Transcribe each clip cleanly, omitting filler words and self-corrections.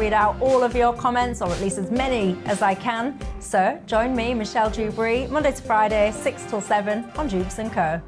read out all of your comments, or at least as many as I can. So join me, Michelle Dewberry, Monday to Friday, 6 till 7 on Jubes & Co.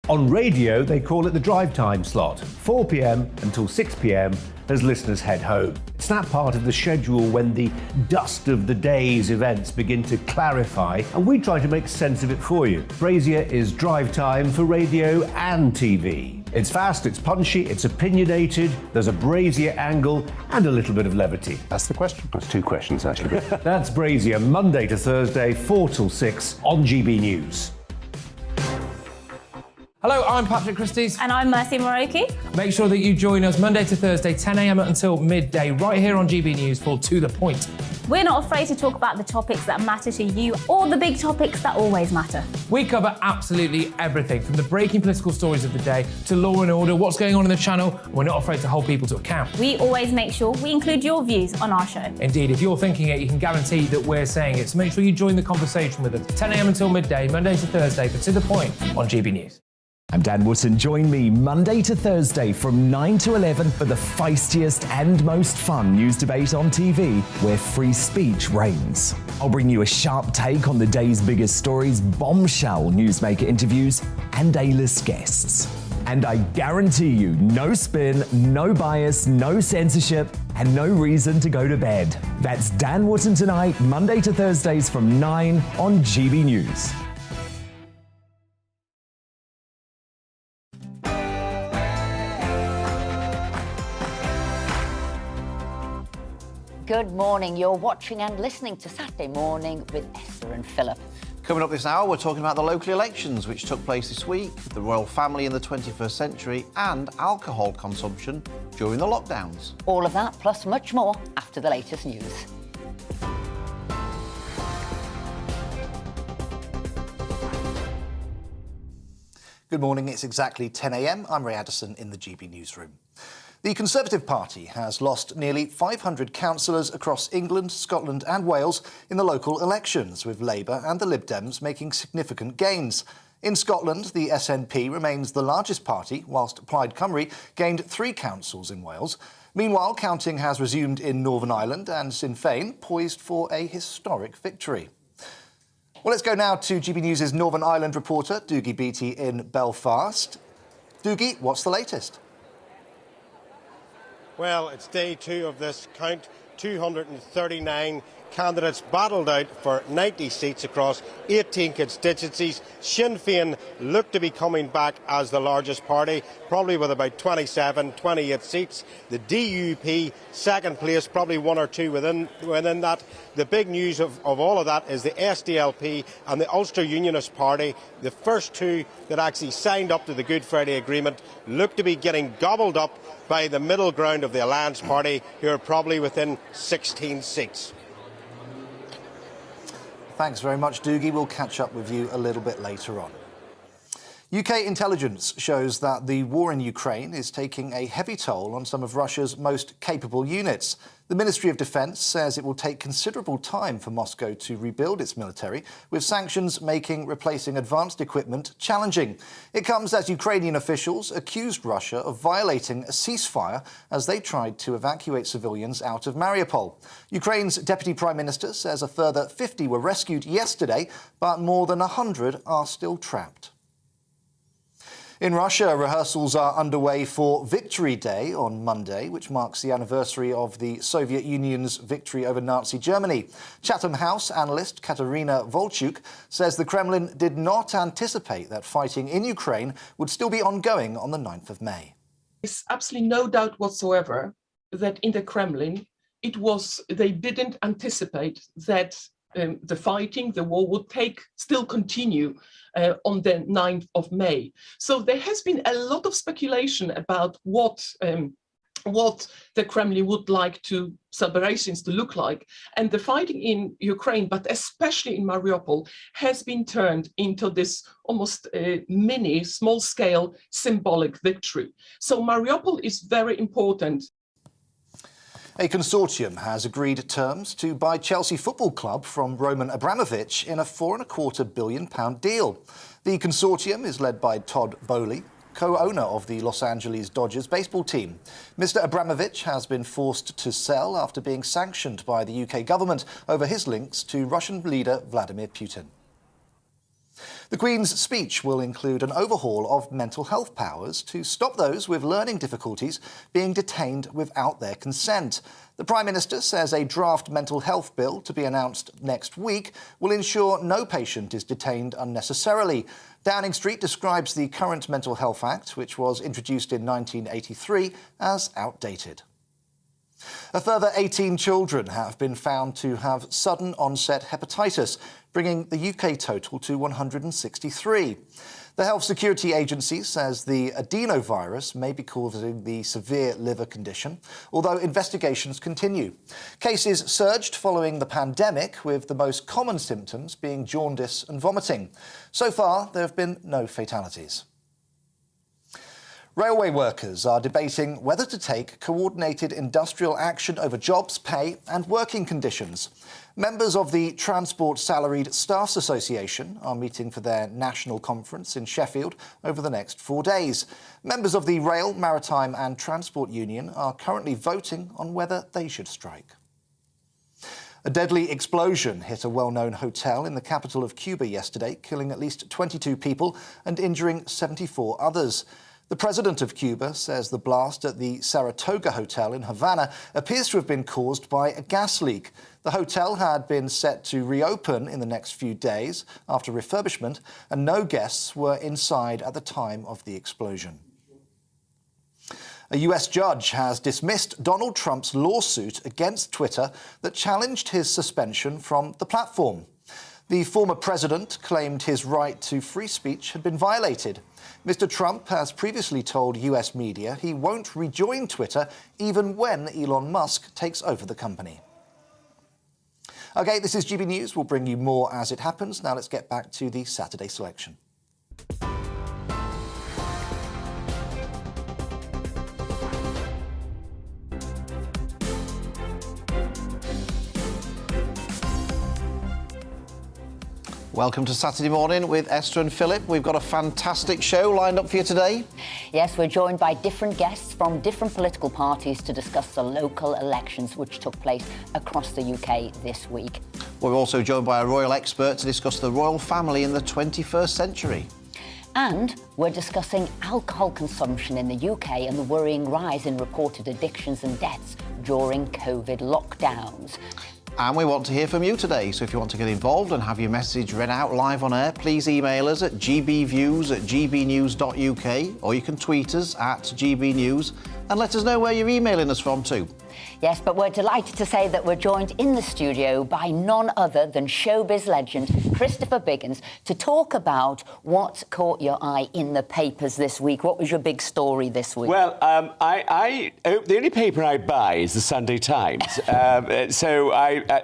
On radio, they call it the drive time slot, 4 p.m. until 6 p.m. as listeners head home. It's that part of the schedule when the dust of the day's events begin to clarify, and we try to make sense of it for you. Brazier is drive time for radio and TV. It's fast, it's punchy, it's opinionated, there's a Brazier angle and a little bit of levity. That's the question. That's two questions, actually. That's Brazier, Monday to Thursday, 4 till 6 on GB News. Hello, I'm Patrick Christie's. And I'm Mercy Moroki. Make sure that you join us Monday to Thursday, 10 a.m. until midday, right here on GB News for To The Point. We're not afraid to talk about the topics that matter to you or the big topics that always matter. We cover absolutely everything, from the breaking political stories of the day to law and order, what's going on in the channel. We're not afraid to hold people to account. We always make sure we include your views on our show. Indeed, if you're thinking it, you can guarantee that we're saying it. So make sure you join the conversation with us, 10 a.m. until midday, Monday to Thursday for To The Point on GB News. I'm Dan Wootton. Join me Monday to Thursday from 9 to 11 for the feistiest and most fun news debate on TV, where free speech reigns. I'll bring you a sharp take on the day's biggest stories, bombshell newsmaker interviews, and A-list guests. And I guarantee you, no spin, no bias, no censorship, and no reason to go to bed. That's Dan Wootton tonight, Monday to Thursdays from 9 on GB News. Good morning. You're watching and listening to Saturday Morning with Esther and Philip. Coming up this hour, we're talking about the local elections which took place this week, the royal family in the 21st century, and alcohol consumption during the lockdowns. All of that, plus much more, after the latest news. Good morning. It's exactly 10 a.m. I'm Ray Addison in the GB newsroom. The Conservative Party has lost nearly 500 councillors across England, Scotland and Wales in the local elections, with Labour and the Lib Dems making significant gains. In Scotland, the SNP remains the largest party, whilst Plaid Cymru gained 3 councils in Wales. Meanwhile, counting has resumed in Northern Ireland and Sinn Féin poised for a historic victory. Well, let's go now to GB News' Northern Ireland reporter, Doogie Beattie in Belfast. Doogie, what's the latest? Well, it's day 2 of this count. 239 candidates battled out for 90 seats across 18 constituencies. Sinn Féin look to be coming back as the largest party, probably with about 27, 28 seats. The DUP, second place, probably 1 or 2 within that. The big news of all of that is the SDLP and the Ulster Unionist Party, the first 2 that actually signed up to the Good Friday Agreement, look to be getting gobbled up by the middle ground of the Alliance Party, who are probably within 16 seats. Thanks very much, Doogie. We'll catch up with you a little bit later on. UK intelligence shows that the war in Ukraine is taking a heavy toll on some of Russia's most capable units. The Ministry of Defence says it will take considerable time for Moscow to rebuild its military, with sanctions making replacing advanced equipment challenging. It comes as Ukrainian officials accused Russia of violating a ceasefire as they tried to evacuate civilians out of Mariupol. Ukraine's Deputy Prime Minister says a further 50 were rescued yesterday, but more than 100 are still trapped. In Russia, rehearsals are underway for Victory Day on Monday, which marks the anniversary of the Soviet Union's victory over Nazi Germany. Chatham House analyst Katerina Volchuk says the Kremlin did not anticipate that fighting in Ukraine would still be ongoing on the 9th of May. There's absolutely no doubt whatsoever that in the Kremlin, they didn't anticipate that the fighting, the war would still continue on the 9th of May. So there has been a lot of speculation about what the Kremlin would like celebrations to look like. And the fighting in Ukraine, but especially in Mariupol, has been turned into this almost mini, small-scale symbolic victory. So Mariupol is very important. A consortium has agreed terms to buy Chelsea Football Club from Roman Abramovich in a £4.25 billion deal. The consortium is led by Todd Bowley, co-owner of the Los Angeles Dodgers baseball team. Mr. Abramovich has been forced to sell after being sanctioned by the UK government over his links to Russian leader Vladimir Putin. The Queen's speech will include an overhaul of mental health powers to stop those with learning difficulties being detained without their consent. The Prime Minister says a draft mental health bill to be announced next week will ensure no patient is detained unnecessarily. Downing Street describes the current Mental Health Act, which was introduced in 1983, as outdated. A further 18 children have been found to have sudden onset hepatitis, bringing the UK total to 163. The Health Security Agency says the adenovirus may be causing the severe liver condition, although investigations continue. Cases surged following the pandemic, with the most common symptoms being jaundice and vomiting. So far, there have been no fatalities. Railway workers are debating whether to take coordinated industrial action over jobs, pay and working conditions. Members of the Transport Salaried Staffs Association are meeting for their national conference in Sheffield over the next 4 days. Members of the Rail, Maritime and Transport Union are currently voting on whether they should strike. A deadly explosion hit a well-known hotel in the capital of Cuba yesterday, killing at least 22 people and injuring 74 others. The president of Cuba says the blast at the Saratoga Hotel in Havana appears to have been caused by a gas leak. The hotel had been set to reopen in the next few days after refurbishment, and no guests were inside at the time of the explosion. A US judge has dismissed Donald Trump's lawsuit against Twitter that challenged his suspension from the platform. The former president claimed his right to free speech had been violated. Mr. Trump has previously told US media he won't rejoin Twitter even when Elon Musk takes over the company. OK, this is GB News. We'll bring you more as it happens. Now let's get back to the Saturday selection. Welcome to Saturday Morning with Esther and Philip. We've got a fantastic show lined up for you today. Yes, we're joined by different guests from different political parties to discuss the local elections which took place across the UK this week. We're also joined by a royal expert to discuss the royal family in the 21st century. And we're discussing alcohol consumption in the UK and the worrying rise in reported addictions and deaths during COVID lockdowns. And we want to hear from you today, so if you want to get involved and have your message read out live on air, please email us at gbviews@gbnews.uk, or you can tweet us at gbnews and let us know where you're emailing us from too. Yes, but we're delighted to say that we're joined in the studio by none other than showbiz legend Christopher Biggins to talk about what caught your eye in the papers this week. What was your big story this week? Well, the only paper I buy is the Sunday Times.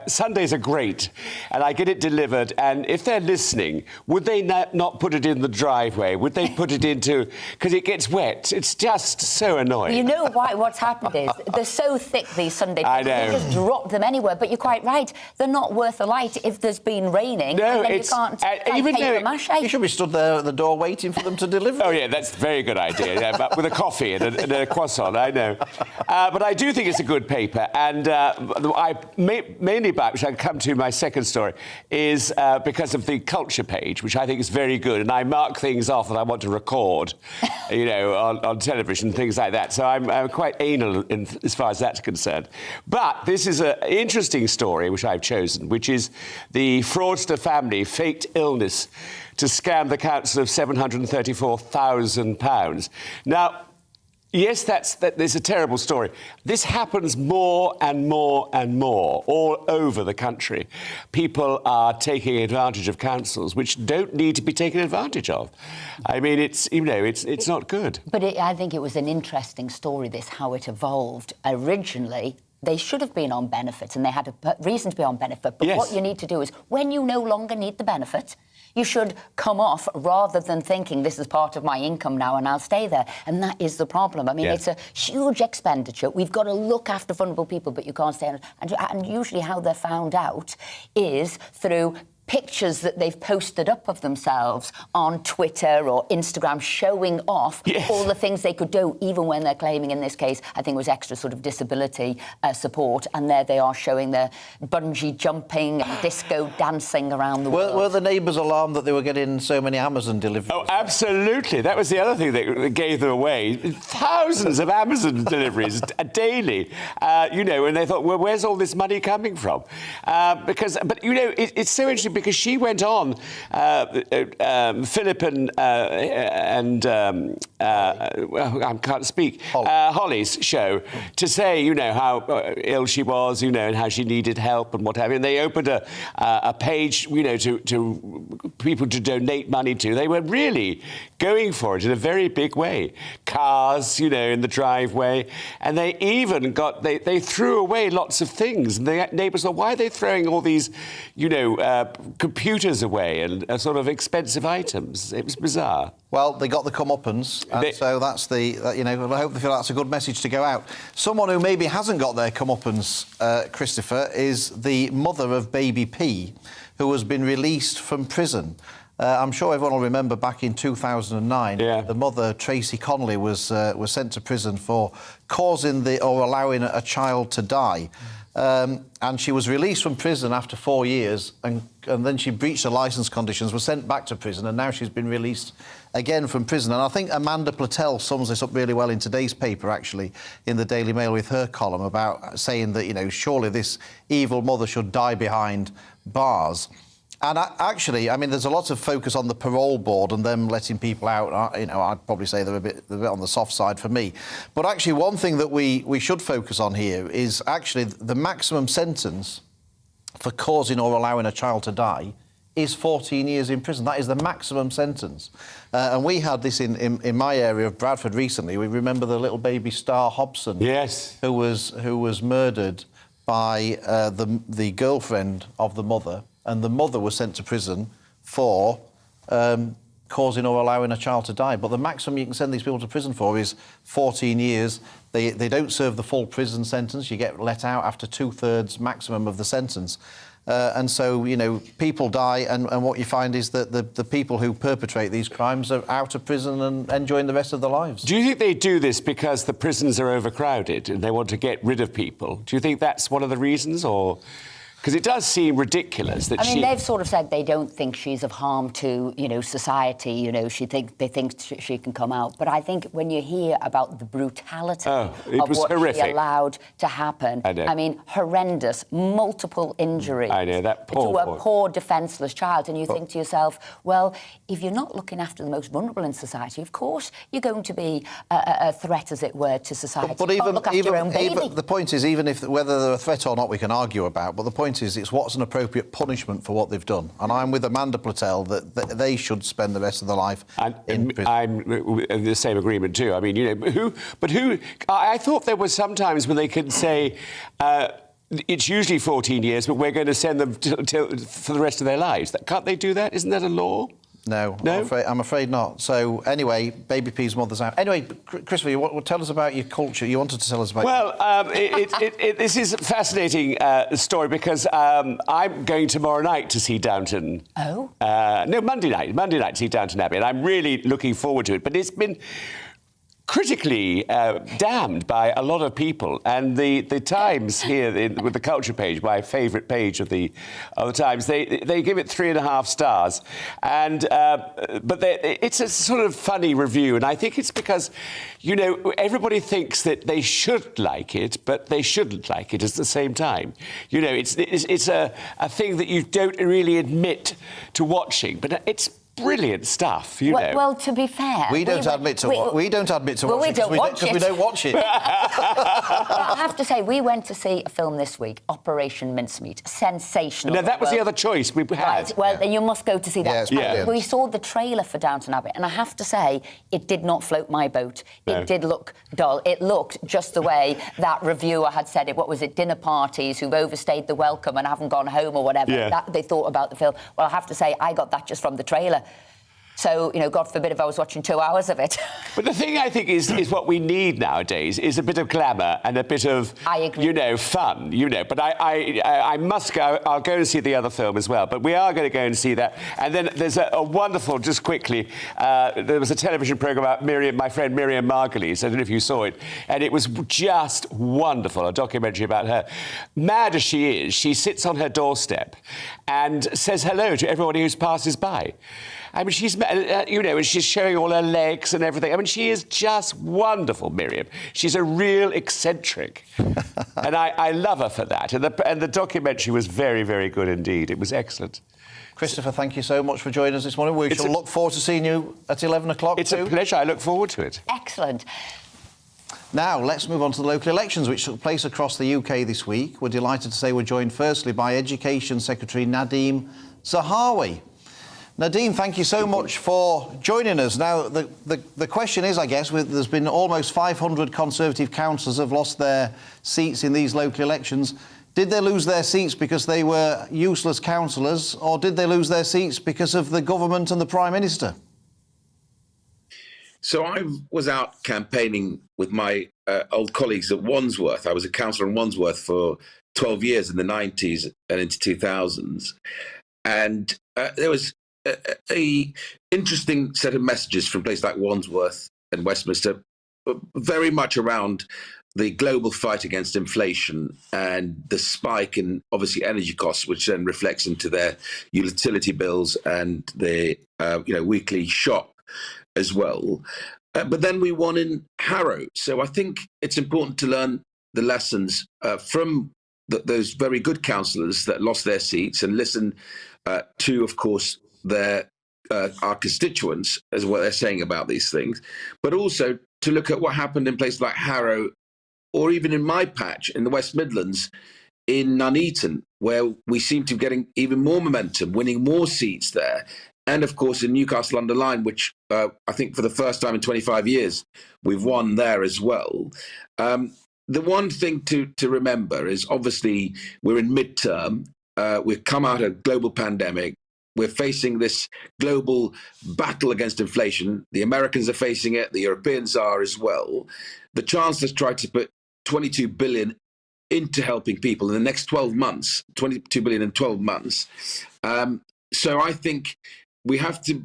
Sundays are great, and I get it delivered. And if they're listening, would they not put it in the driveway? Would they put it into... because it gets wet. It's just so annoying. You know why? What's happened is they're so thick, these Sunday papers. I know. You just drop them anywhere. But you're quite right. They're not worth a light if there's been raining. No, and then it's... you can't even though... You should be stood there at the door waiting for them to deliver. Oh, yeah, that's a very good idea. Yeah, but with a coffee and a croissant, I know. But I do think it's a good paper. And I mainly about, which I'll come to my second story, is because of the culture page, which I think is very good. And I mark things off that I want to record, on television, things like that. So I'm quite anal as far as that's concerned. But this is an interesting story, which I've chosen, which is the fraudster family faked illness to scam the council of £734,000. Now, yes, there's a terrible story. This happens more and more and more all over the country. People are taking advantage of councils which don't need to be taken advantage of. I mean, it's not good. But I think it was an interesting story, how it evolved. Originally, they should have been on benefit and they had a reason to be on benefit. But what you need to do is, when you no longer need the benefit, you should come off rather than thinking this is part of my income now and I'll stay there. And that is the problem. I mean, it's a huge expenditure. We've got to look after vulnerable people, but you can't stay on it. And usually how they're found out is through pictures that they've posted up of themselves on Twitter or Instagram showing off all the things they could do, even when they're claiming, in this case, I think it was extra sort of disability support, and there they are showing their bungee jumping and disco dancing around the world. Were the neighbours alarmed that they were getting so many Amazon deliveries? Oh, absolutely. That was the other thing that gave them away. Thousands of Amazon deliveries daily, you know, and they thought, well, where's all this money coming from? But, you know, it's so interesting because she went on, Philip and I can't speak, Holly's show, to say, you know, how ill she was, you know, and how she needed help and what have you. And they opened a page, you know, to people to donate money to. They were really going for it in a very big way. Cars, you know, in the driveway. And they even they threw away lots of things. And the neighbours thought, why are they throwing all these, you know, computers away and sort of expensive items? It was bizarre. Well, they got the comeuppance, and so that's you know, I hope they feel that's a good message to go out. Someone who maybe hasn't got their comeuppance, Christopher, is the mother of baby P, who has been released from prison. I'm sure everyone will remember back in 2009, the mother, Tracy Connolly, was sent to prison for causing or allowing a child to die. And she was released from prison after 4 years, and then she breached the licence conditions, was sent back to prison, and now she's been released again from prison. And I think Amanda Platell sums this up really well in today's paper, actually, in the Daily Mail, with her column about saying that, you know, surely this evil mother should die behind bars. And actually, I mean, there's a lot of focus on the parole board and them letting people out. You know, I'd probably say they're a bit on the soft side for me. But actually, one thing that we should focus on here is actually the maximum sentence for causing or allowing a child to die is 14 years in prison. That is the maximum sentence. And we had this in my area of Bradford recently. We remember the little baby Star Hobson, who was murdered by the girlfriend of the mother. And the mother was sent to prison for causing or allowing a child to die. But the maximum you can send these people to prison for is 14 years. They don't serve the full prison sentence. You get let out after 2/3 maximum of the sentence. And so, you know, people die, and what you find is that the people who perpetrate these crimes are out of prison and enjoying the rest of their lives. Do you think they do this because the prisons are overcrowded and they want to get rid of people? Do you think that's one of the reasons, or...? Because it does seem ridiculous that I mean, they've sort of said they don't think she's of harm to, you know, society. You know, they think she can come out. But I think when you hear about the brutality of what she allowed to happen, I mean, horrendous, multiple injuries to a poor, defenceless child, and you think to yourself, well, if you're not looking after the most vulnerable in society, of course you're going to be a threat, as it were, to society. But even the point is, even if whether they're a threat or not, we can argue about. But the point is, it's what's an appropriate punishment for what they've done. And I'm with Amanda Platell that they should spend the rest of their life in prison. I'm in the same agreement too. I mean, you know, I thought there were some times when they could say it's usually 14 years, but we're going to send them for the rest of their lives. Can't they do that? Isn't that a law? No, I'm afraid not. So, anyway, baby P's mother's out. Anyway, Christopher, tell us about your culture. You wanted to tell us about... Well, this is a fascinating story because I'm going tomorrow night to see Downton... Oh? No, Monday night to see Downton Abbey, and I'm really looking forward to it. But it's been critically damned by a lot of people, and the Times here with the culture page, my favourite page of the Times, they give it 3.5 stars, and but it's a sort of funny review, and I think it's because, you know, everybody thinks that they should like it, but they shouldn't like it at the same time. You know, it's a thing that you don't really admit to watching, but it's brilliant stuff, you know. Well, to be fair, we don't admit to watching because we don't watch it. I have to say, we went to see a film this week, Operation Mincemeat. Sensational. No, that was the other choice we had. Right, well, then you must go to see that. Yeah, we saw the trailer for Downton Abbey, and I have to say, it did not float my boat. It did look dull. It looked just the way that reviewer had said it. What was it? Dinner parties who've overstayed the welcome and haven't gone home or whatever. That they thought about the film. Well, I have to say, I got that just from the trailer. So, God forbid if I was watching 2 hours of it. But the thing I think is what we need nowadays is a bit of glamour and a bit of, I agree. Fun, But I must go. I'll go and see the other film as well. But we are going to go and see that. And then there's a wonderful, just quickly, there was a television programme about my friend Miriam Margolyes. I don't know if you saw it. And it was just wonderful, a documentary about her. Mad as she is, she sits on her doorstep and says hello to everybody who passes by. I mean, she's, and she's showing all her legs and everything. I mean, she is just wonderful, Miriam. She's a real eccentric. And I love her for that. And the documentary was very, very good indeed. It was excellent. Christopher, thank you so much for joining us this morning. We shall look forward to seeing you at 11 o'clock. It's a pleasure. I look forward to it. Excellent. Now, let's move on to the local elections, which took place across the UK this week. We're delighted to say we're joined firstly by Education Secretary Nadeem Zahawi. Nadeem, thank you so much for joining us. Now, the question is, I guess, there's been almost 500 Conservative councillors have lost their seats in these local elections. Did they lose their seats because they were useless councillors, or did they lose their seats because of the government and the Prime Minister? So I was out campaigning with my old colleagues at Wandsworth. I was a councillor in Wandsworth for 12 years in the 90s and into 2000s. And there was a interesting set of messages from places like Wandsworth and Westminster, very much around the global fight against inflation and the spike in, obviously, energy costs, which then reflects into their utility bills and their weekly shop as well. But then we won in Harrow. So I think it's important to learn the lessons from those very good councillors that lost their seats and listen to, of course, our constituents as what they're saying about these things, but also to look at what happened in places like Harrow, or even in my patch in the West Midlands, in Nuneaton, where we seem to be getting even more momentum, winning more seats there. And of course in Newcastle under Lyme, which I think for the first time in 25 years, we've won there as well. The one thing to remember is obviously we're in midterm. We've come out of a global pandemic. We're facing this global battle against inflation. The Americans are facing it. The Europeans are as well. The Chancellor's tried to put 22 billion into helping people in the next 12 months, 22 billion in 12 months. So I think we have to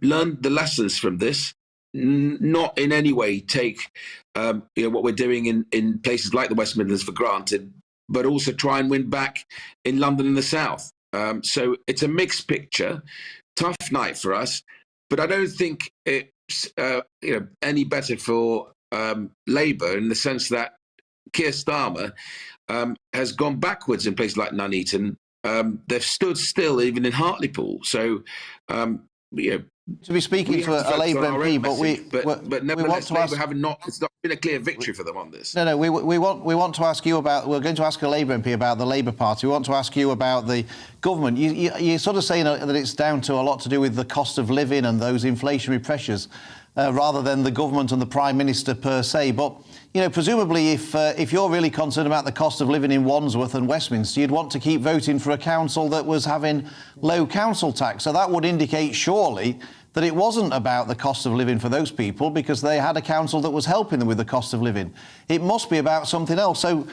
learn the lessons from this, not in any way take what we're doing in places like the West Midlands for granted, but also try and win back in London and the South. So it's a mixed picture, tough night for us, but I don't think it's any better for Labour in the sense that Keir Starmer has gone backwards in places like Nuneaton. They've stood still even in Hartlepool. So, to be speaking to a Labour MP, but nevertheless, Labour it's not been a clear victory for them on this. No, we want to ask you about. We're going to ask a Labour MP about the Labour Party. We want to ask you about the government. You're sort of saying that it's down to a lot to do with the cost of living and those inflationary pressures, rather than the government and the Prime Minister per se. But presumably, if you're really concerned about the cost of living in Wandsworth and Westminster, you'd want to keep voting for a council that was having low council tax. So that would indicate, surely, that it wasn't about the cost of living for those people because they had a council that was helping them with the cost of living. It must be about something else. So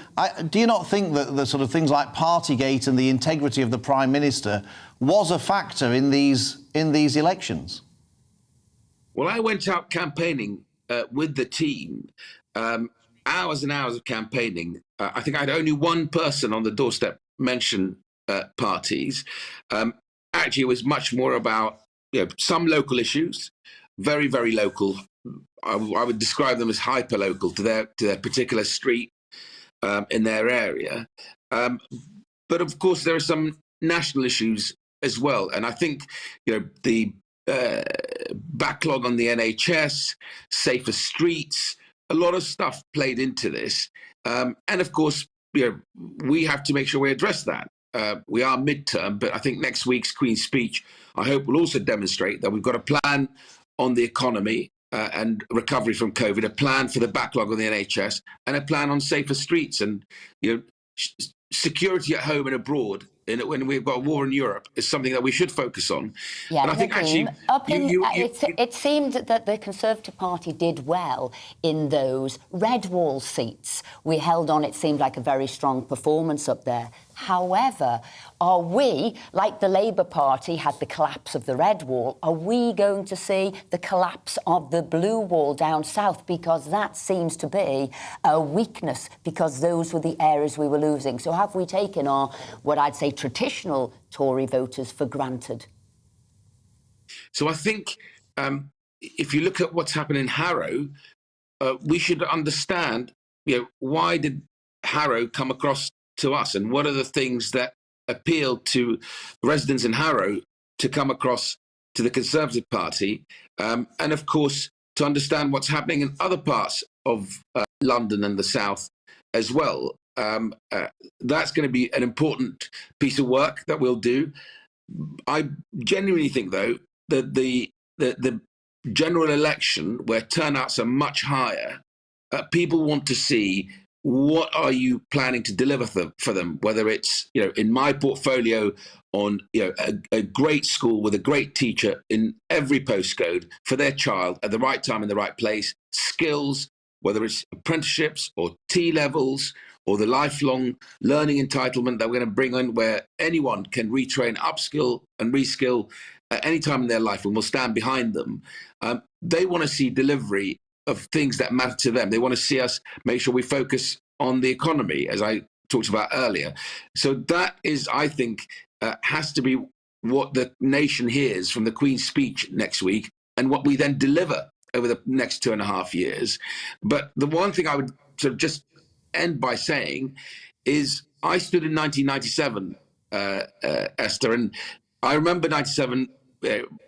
do you not think that the sort of things like Partygate and the integrity of the Prime Minister was a factor in these elections? Well, I went out campaigning with the team, hours and hours of campaigning. I think I had only one person on the doorstep mention parties. Actually, it was much more about some local issues, very, very local. I would describe them as hyper-local to their particular street in their area. But of course, there are some national issues as well. And I think the backlog on the NHS, safer streets, a lot of stuff played into this. And of course, we have to make sure we address that. We are midterm, but I think next week's Queen's speech, I hope, will also demonstrate that we've got a plan on the economy and recovery from COVID, a plan for the backlog on the NHS, and a plan on safer streets. And security at home and abroad when we've got a war in Europe, is something that we should focus on. Yeah, and I think Nadeem, actually, it seemed that the Conservative Party did well in those red wall seats. We held on, it seemed like a very strong performance up there. However, are we, like the Labour Party had the collapse of the red wall, are we going to see the collapse of the blue wall down south? Because that seems to be a weakness, because those were the areas we were losing. So have we taken our, what I'd say, traditional Tory voters for granted? So I think if you look at what's happened in Harrow, we should understand, why did Harrow come across to us, and what are the things that appealed to residents in Harrow to come across to the Conservative Party, and of course to understand what's happening in other parts of London and the South as well. That's going to be an important piece of work that we'll do. I genuinely think, though, that the general election, where turnouts are much higher, people want to see what are you planning to deliver for them, whether it's, in my portfolio on, a great school with a great teacher in every postcode for their child at the right time in the right place, skills, whether it's apprenticeships or T-levels or the lifelong learning entitlement that we're going to bring in, where anyone can retrain, upskill and reskill at any time in their life, and we'll stand behind them. They want to see delivery of things that matter to them. They want to see us make sure we focus on the economy, as I talked about earlier. So that is, I think, has to be what the nation hears from the Queen's speech next week, and what we then deliver over the next 2.5 years. But the one thing I would sort of just end by saying is, I stood in 1997, Esther, and I remember 97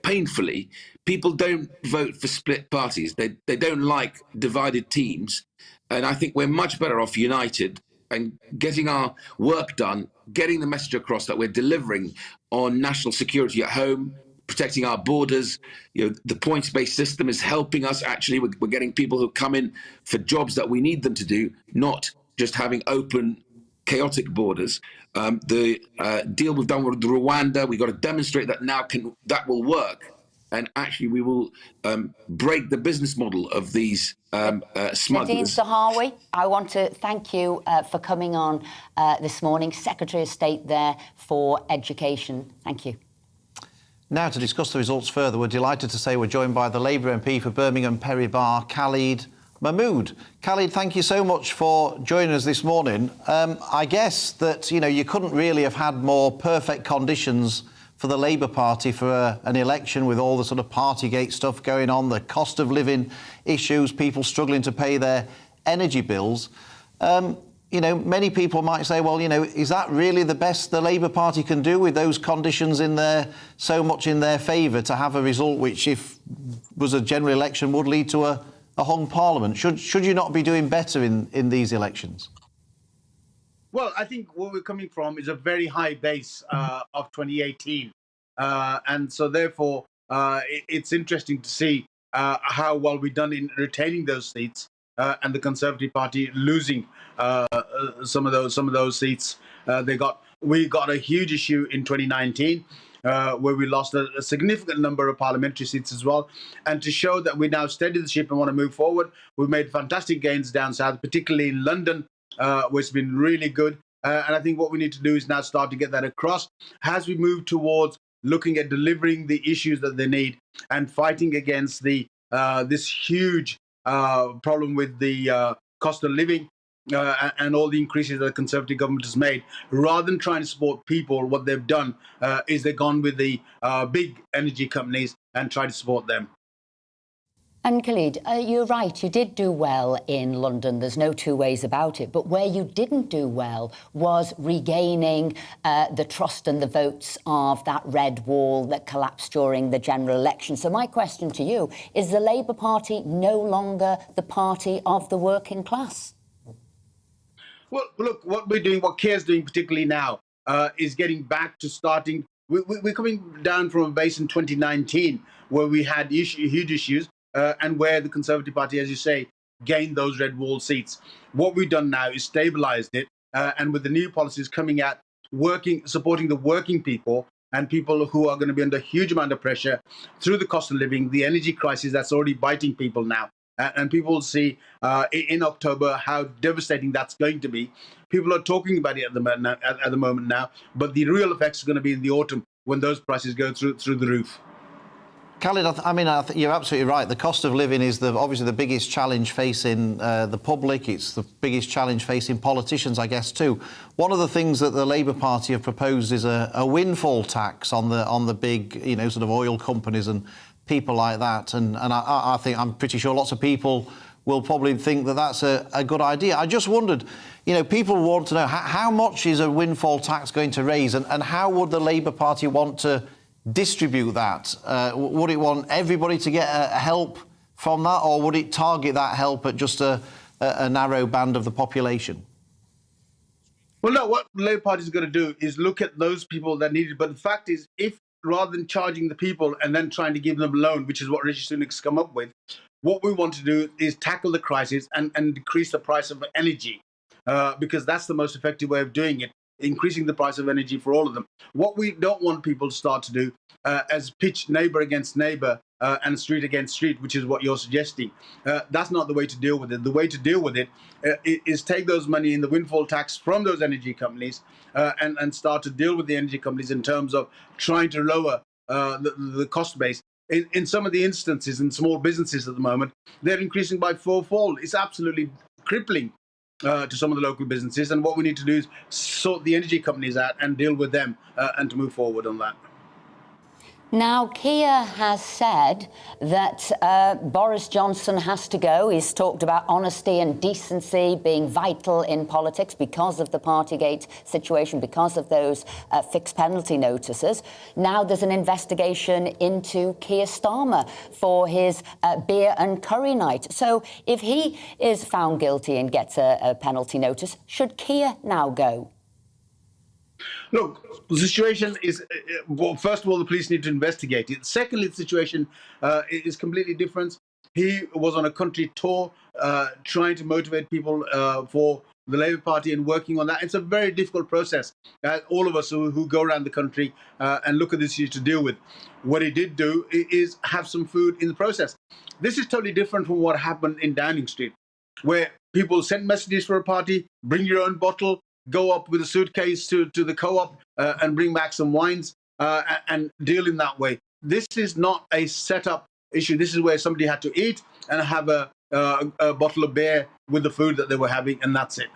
painfully. People don't vote for split parties. They don't like divided teams. And I think we're much better off united and getting our work done, getting the message across that we're delivering on national security at home, protecting our borders. The points-based system is helping us. Actually, we're getting people who come in for jobs that we need them to do, not just having open, chaotic borders. The deal we've done with Rwanda, we've got to demonstrate that now that will work. And actually, we will break the business model of these smugglers. Nadine Zahawi, I want to thank you for coming on this morning. Secretary of State there for Education. Thank you. Now, to discuss the results further, we're delighted to say we're joined by the Labour MP for Birmingham Perry Barr, Khalid Mahmood. Khalid, thank you so much for joining us this morning. I guess that, you couldn't really have had more perfect conditions for the Labour Party for an election, with all the sort of Partygate stuff going on, the cost of living issues, people struggling to pay their energy bills. Many people might say, well, is that really the best the Labour Party can do with those conditions so much in their favour, to have a result which, if was a general election, would lead to a hung parliament? Should you not be doing better in these elections? Well, I think where we're coming from is a very high base of 2018. And so, therefore, it's interesting to see how well we've done in retaining those seats, and the Conservative Party losing some of those seats. We got a huge issue in 2019, where we lost a significant number of parliamentary seats as well. And to show that we now steady the ship and want to move forward, we've made fantastic gains down south, particularly in London, which has been really good. And I think what we need to do is now start to get that across as we move towards looking at delivering the issues that they need and fighting against this huge problem with the cost of living and all the increases that the Conservative government has made. Rather than trying to support people, what they've done is they've gone with the big energy companies and tried to support them. And Khalid, you're right, you did do well in London, there's no two ways about it, but where you didn't do well was regaining the trust and the votes of that red wall that collapsed during the general election. So my question to you, is the Labour Party no longer the party of the working class? Well, look, what we're doing, what Keir's doing particularly now, is getting back to starting. We're coming down from a base in 2019 where we had huge issues, and where the Conservative Party, as you say, gained those red wall seats. What we've done now is stabilised it, and with the new policies coming out supporting the working people and people who are going to be under a huge amount of pressure through the cost of living, the energy crisis that's already biting people now. And people will see in October how devastating that's going to be. People are talking about it at the moment now, but the real effects are going to be in the autumn when those prices go through the roof. Khalid, I think you're absolutely right. The cost of living is obviously the biggest challenge facing the public. It's the biggest challenge facing politicians, I guess, too. One of the things that the Labour Party have proposed is a windfall tax on the big, sort of oil companies and people like that. And I'm pretty sure lots of people will probably think that that's a good idea. I just wondered, people want to know how much is a windfall tax going to raise, and how would the Labour Party want to distribute that? Would it want everybody to get help from that, or would it target that help at just a narrow band of the population? Well, no, what the Labour Party is going to do is look at those people that need it. But the fact is, if rather than charging the people and then trying to give them a loan, which is what Rishi Sunak's come up with, what we want to do is tackle the crisis and decrease the price of energy, because that's the most effective way of doing it, increasing the price of energy for all of them. What we don't want people to start to do is pitch neighbour against neighbour and street against street, which is what you're suggesting. That's not the way to deal with it. The way to deal with it is take those money in the windfall tax from those energy companies and start to deal with the energy companies in terms of trying to lower the cost base. In some of the instances, in small businesses at the moment, they're increasing by fourfold. It's absolutely crippling to some of the local businesses. And what we need to do is sort the energy companies out and deal with them and to move forward on that. Now, Keir has said that Boris Johnson has to go. He's talked about honesty and decency being vital in politics because of the Partygate situation, because of those fixed penalty notices. Now there's an investigation into Keir Starmer for his beer and curry night. So if he is found guilty and gets a penalty notice, should Keir now go? Look, the situation is, well, first of all, the police need to investigate it. Secondly, the situation is completely different. He was on a country tour trying to motivate people for the Labour Party and working on that. It's a very difficult process. All of us who go around the country and look at this issue to deal with. What he did do is have some food in the process. This is totally different from what happened in Downing Street, where people sent messages for a party, bring your own bottle, go up with a suitcase to the co-op and bring back some wines and deal in that way. This is not a set-up issue. This is where somebody had to eat and have a bottle of beer with the food that they were having, and that's it.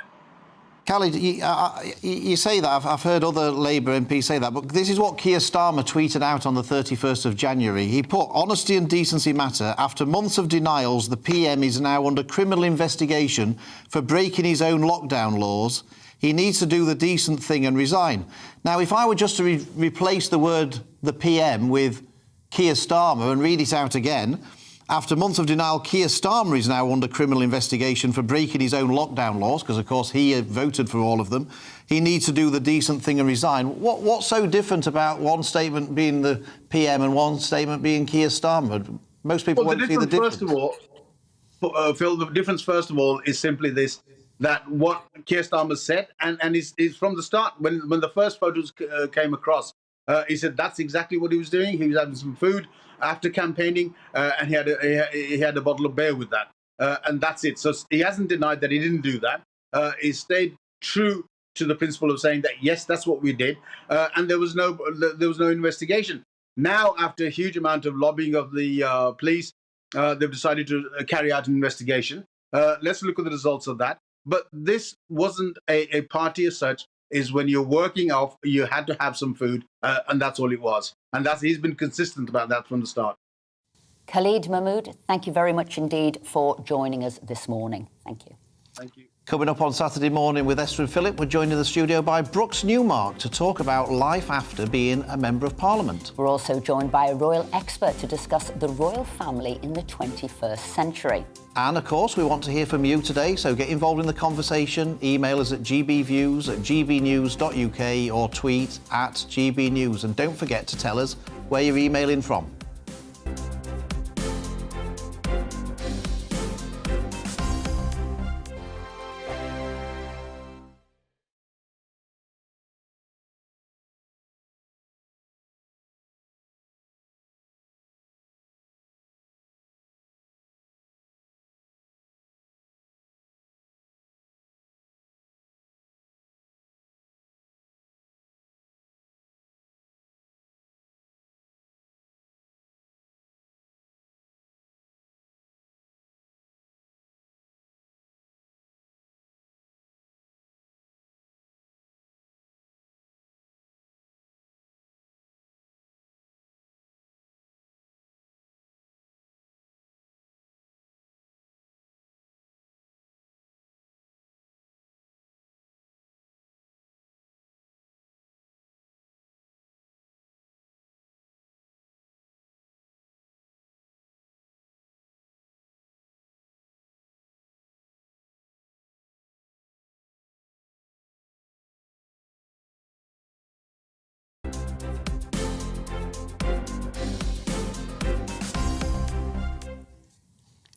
Khalid, you say that. I've heard other Labour MPs say that, but this is what Keir Starmer tweeted out on the 31st of January. He put, "Honesty and decency matter. After months of denials, the PM is now under criminal investigation for breaking his own lockdown laws. He needs to do the decent thing and resign." Now, if I were just to replace the word "the PM" with Keir Starmer and read it out again, after months of denial, Keir Starmer is now under criminal investigation for breaking his own lockdown laws, because, of course, he voted for all of them. He needs to do the decent thing and resign. What's so different about one statement being the PM and one statement being Keir Starmer? Most people won't see the difference. First of all, Phil, the difference, first of all, is simply this, that what Keir Starmer said, and is from the start, when the first photos came across, he said that's exactly what he was doing. He was having some food after campaigning, and he had a bottle of beer with that, and that's it. So he hasn't denied that he didn't do that. He stayed true to the principle of saying that yes, that's what we did, and there was no investigation. Now, after a huge amount of lobbying of the police, they've decided to carry out an investigation. Let's look at the results of that. But this wasn't a party as such. Is when you're working off, you had to have some food, and that's all it was. And he's been consistent about that from the start. Khalid Mahmood, thank you very much indeed for joining us this morning. Thank you. Thank you. Coming up on Saturday morning with Esther and Philip, we're joined in the studio by Brooks Newmark to talk about life after being a Member of Parliament. We're also joined by a royal expert to discuss the royal family in the 21st century. And, of course, we want to hear from you today, so get involved in the conversation. Email us at gbviews@gbnews.uk or tweet @gbnews. And don't forget to tell us where you're emailing from.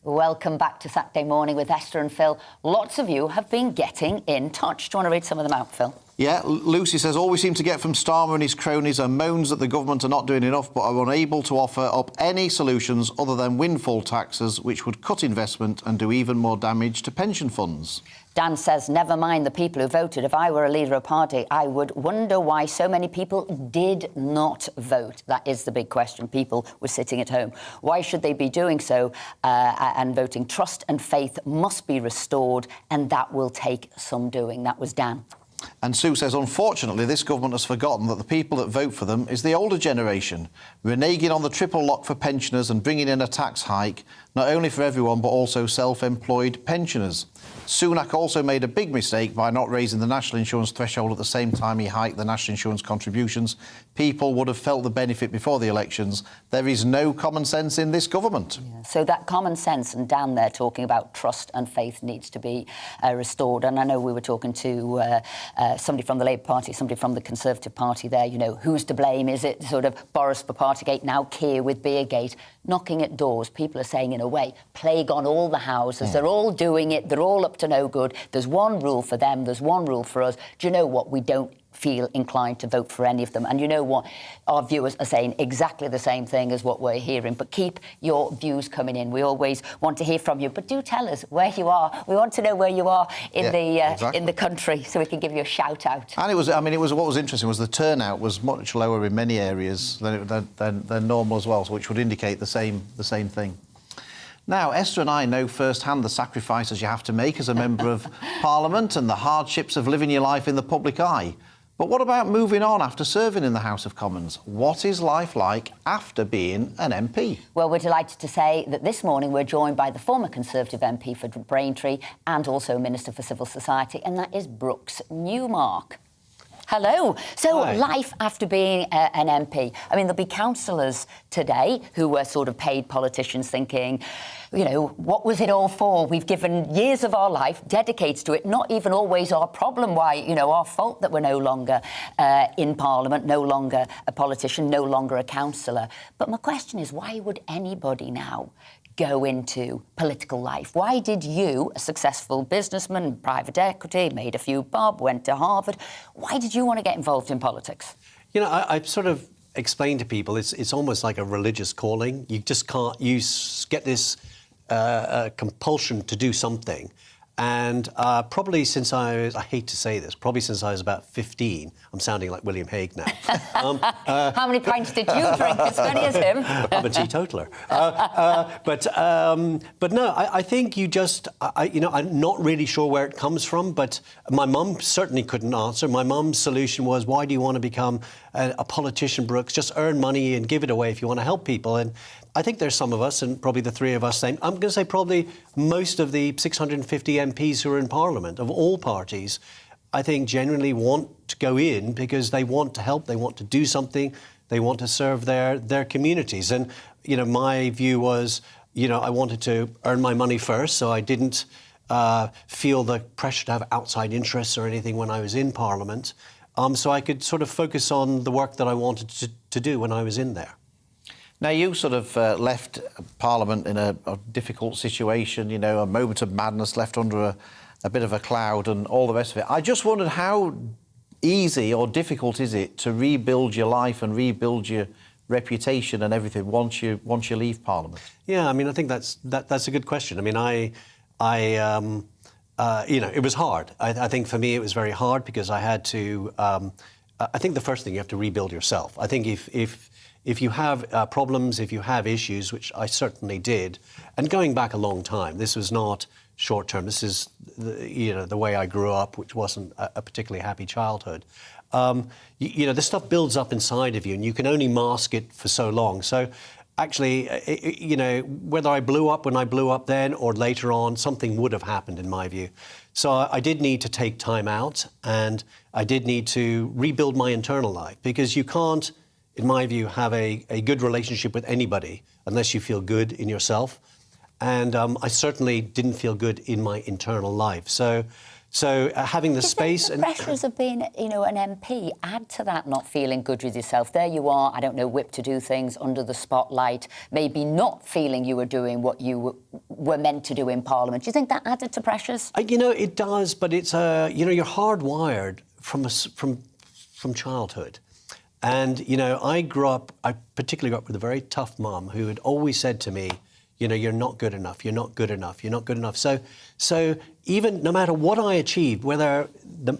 Welcome back to Saturday Morning with Esther and Phil. Lots of you have been getting in touch. Do you want to read some of them out, Phil? Yeah, Lucy says, all we seem to get from Starmer and his cronies are moans that the government are not doing enough but are unable to offer up any solutions other than windfall taxes, which would cut investment and do even more damage to pension funds. Dan says, never mind the people who voted. If I were a leader of a party, I would wonder why so many people did not vote. That is the big question. People were sitting at home. Why should they be doing so and voting? Trust and faith must be restored, and that will take some doing. That was Dan. And Sue says, unfortunately, this government has forgotten that the people that vote for them is the older generation, reneging on the triple lock for pensioners and bringing in a tax hike, not only for everyone, but also self-employed pensioners. Sunak also made a big mistake by not raising the national insurance threshold at the same time he hiked the national insurance contributions. People would have felt the benefit before the elections. There is no common sense in this government. Yeah. So that common sense, and Dan there talking about trust and faith, needs to be restored. And I know we were talking to somebody from the Labour Party, somebody from the Conservative Party there, you know, who's to blame? Is it sort of Boris for Partygate, now Keir with Beergate? Knocking at doors, people are saying, in a way, plague on all the houses. They're all doing it. They're all up to no good. There's one rule for them. There's one rule for us. Do you know what? We don't feel inclined to vote for any of them. And you know what? Our viewers are saying exactly the same thing as what we're hearing. But keep your views coming in. We always want to hear from you. But do tell us where you are. We want to know where you are in in the country, so we can give you a shout out. And it was, I mean, what was interesting was the turnout was much lower in many areas than normal as well, which would indicate the same thing. Now, Esther and I know firsthand the sacrifices you have to make as a member of Parliament and the hardships of living your life in the public eye. But what about moving on after serving in the House of Commons? What is life like after being an MP? Well, we're delighted to say that this morning we're joined by the former Conservative MP for Braintree and also Minister for Civil Society, and that is Brooks Newmark. Hello. So, Hi. Life after being an MP. I mean, there'll be councillors today who were sort of paid politicians thinking, you know, what was it all for? We've given years of our life, dedicated to it, not even always our problem, why, you know, our fault that we're no longer in Parliament, no longer a politician, no longer a councillor. But my question is, why would anybody now go into political life? Why did you, a successful businessman, private equity, made a few bob, went to Harvard, why did you want to get involved in politics? You know, I sort of explain to people it's almost like a religious calling. You just can't, you get this compulsion to do something. And probably since I hate to say this, probably since I was about 15, I'm sounding like William Hague now. How many pints did you drink? As many as him? I'm a teetotaler. But no, I think you just, you know, I'm not really sure where it comes from, but my mum certainly couldn't answer. My mum's solution was, why do you want to become a politician, Brooks? Just earn money and give it away if you want to help people. And I think there's some of us, and probably the three of us saying, I'm going to say probably most of the 650 MPs who are in Parliament, of all parties, I think genuinely want to go in because they want to help, they want to do something, they want to serve their communities. And, you know, my view was, you know, I wanted to earn my money first, so I didn't feel the pressure to have outside interests or anything when I was in Parliament. So I could sort of focus on the work that I wanted to do when I was in there. Now, you sort of left Parliament in a difficult situation, you know, a moment of madness, left under a bit of a cloud and all the rest of it. I just wondered how easy or difficult is it to rebuild your life and rebuild your reputation and everything once you leave Parliament? Yeah, I mean, I think that's a good question. I mean, you know, it was hard. I think for me it was very hard because I had to. I think the first thing, you have to rebuild yourself. I think if you have problems, if you have issues, which I certainly did, and going back a long time, this was not short term. This is you know, the way I grew up, which wasn't a particularly happy childhood. You know, this stuff builds up inside of you, and you can only mask it for so long. So. Actually, you know, whether I blew up when I blew up then or later on, something would have happened in my view. So I did need to take time out, and I did need to rebuild my internal life, because you can't, in my view, have a good relationship with anybody unless you feel good in yourself. And I certainly didn't feel good in my internal life. So So having the space the and pressures of being, an MP add to that not feeling good with yourself. There you are, I don't know, whipped to do things under the spotlight, maybe not feeling you were doing what you were meant to do in Parliament. Do you think that added to pressures? It does, but it's you're hardwired from childhood. And, I particularly grew up with a very tough mum who had always said to me, you're not good enough, you're not good enough, you're not good enough. So even no matter what I achieved, whether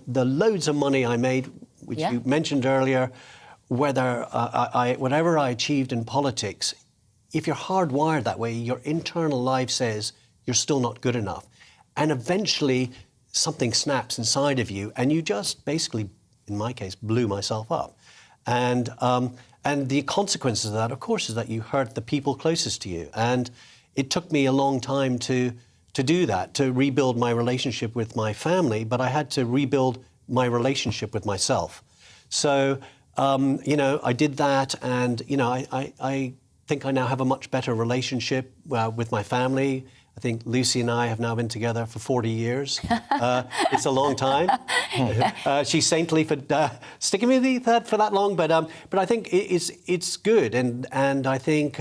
the loads of money I made, which you mentioned earlier, whether whatever I achieved in politics, if you're hardwired that way, your internal life says you're still not good enough. And eventually something snaps inside of you and you just basically, in my case, blew myself up. And the consequences of that, of course, is that you hurt the people closest to you. And it took me a long time to do that, to rebuild my relationship with my family, but I had to rebuild my relationship with myself. So, I did that, and, I think I now have a much better relationship with my family. I think Lucy and I have now been together for 40 years. It's a long time. She's saintly for sticking with that for that long, but I think it's good, and I think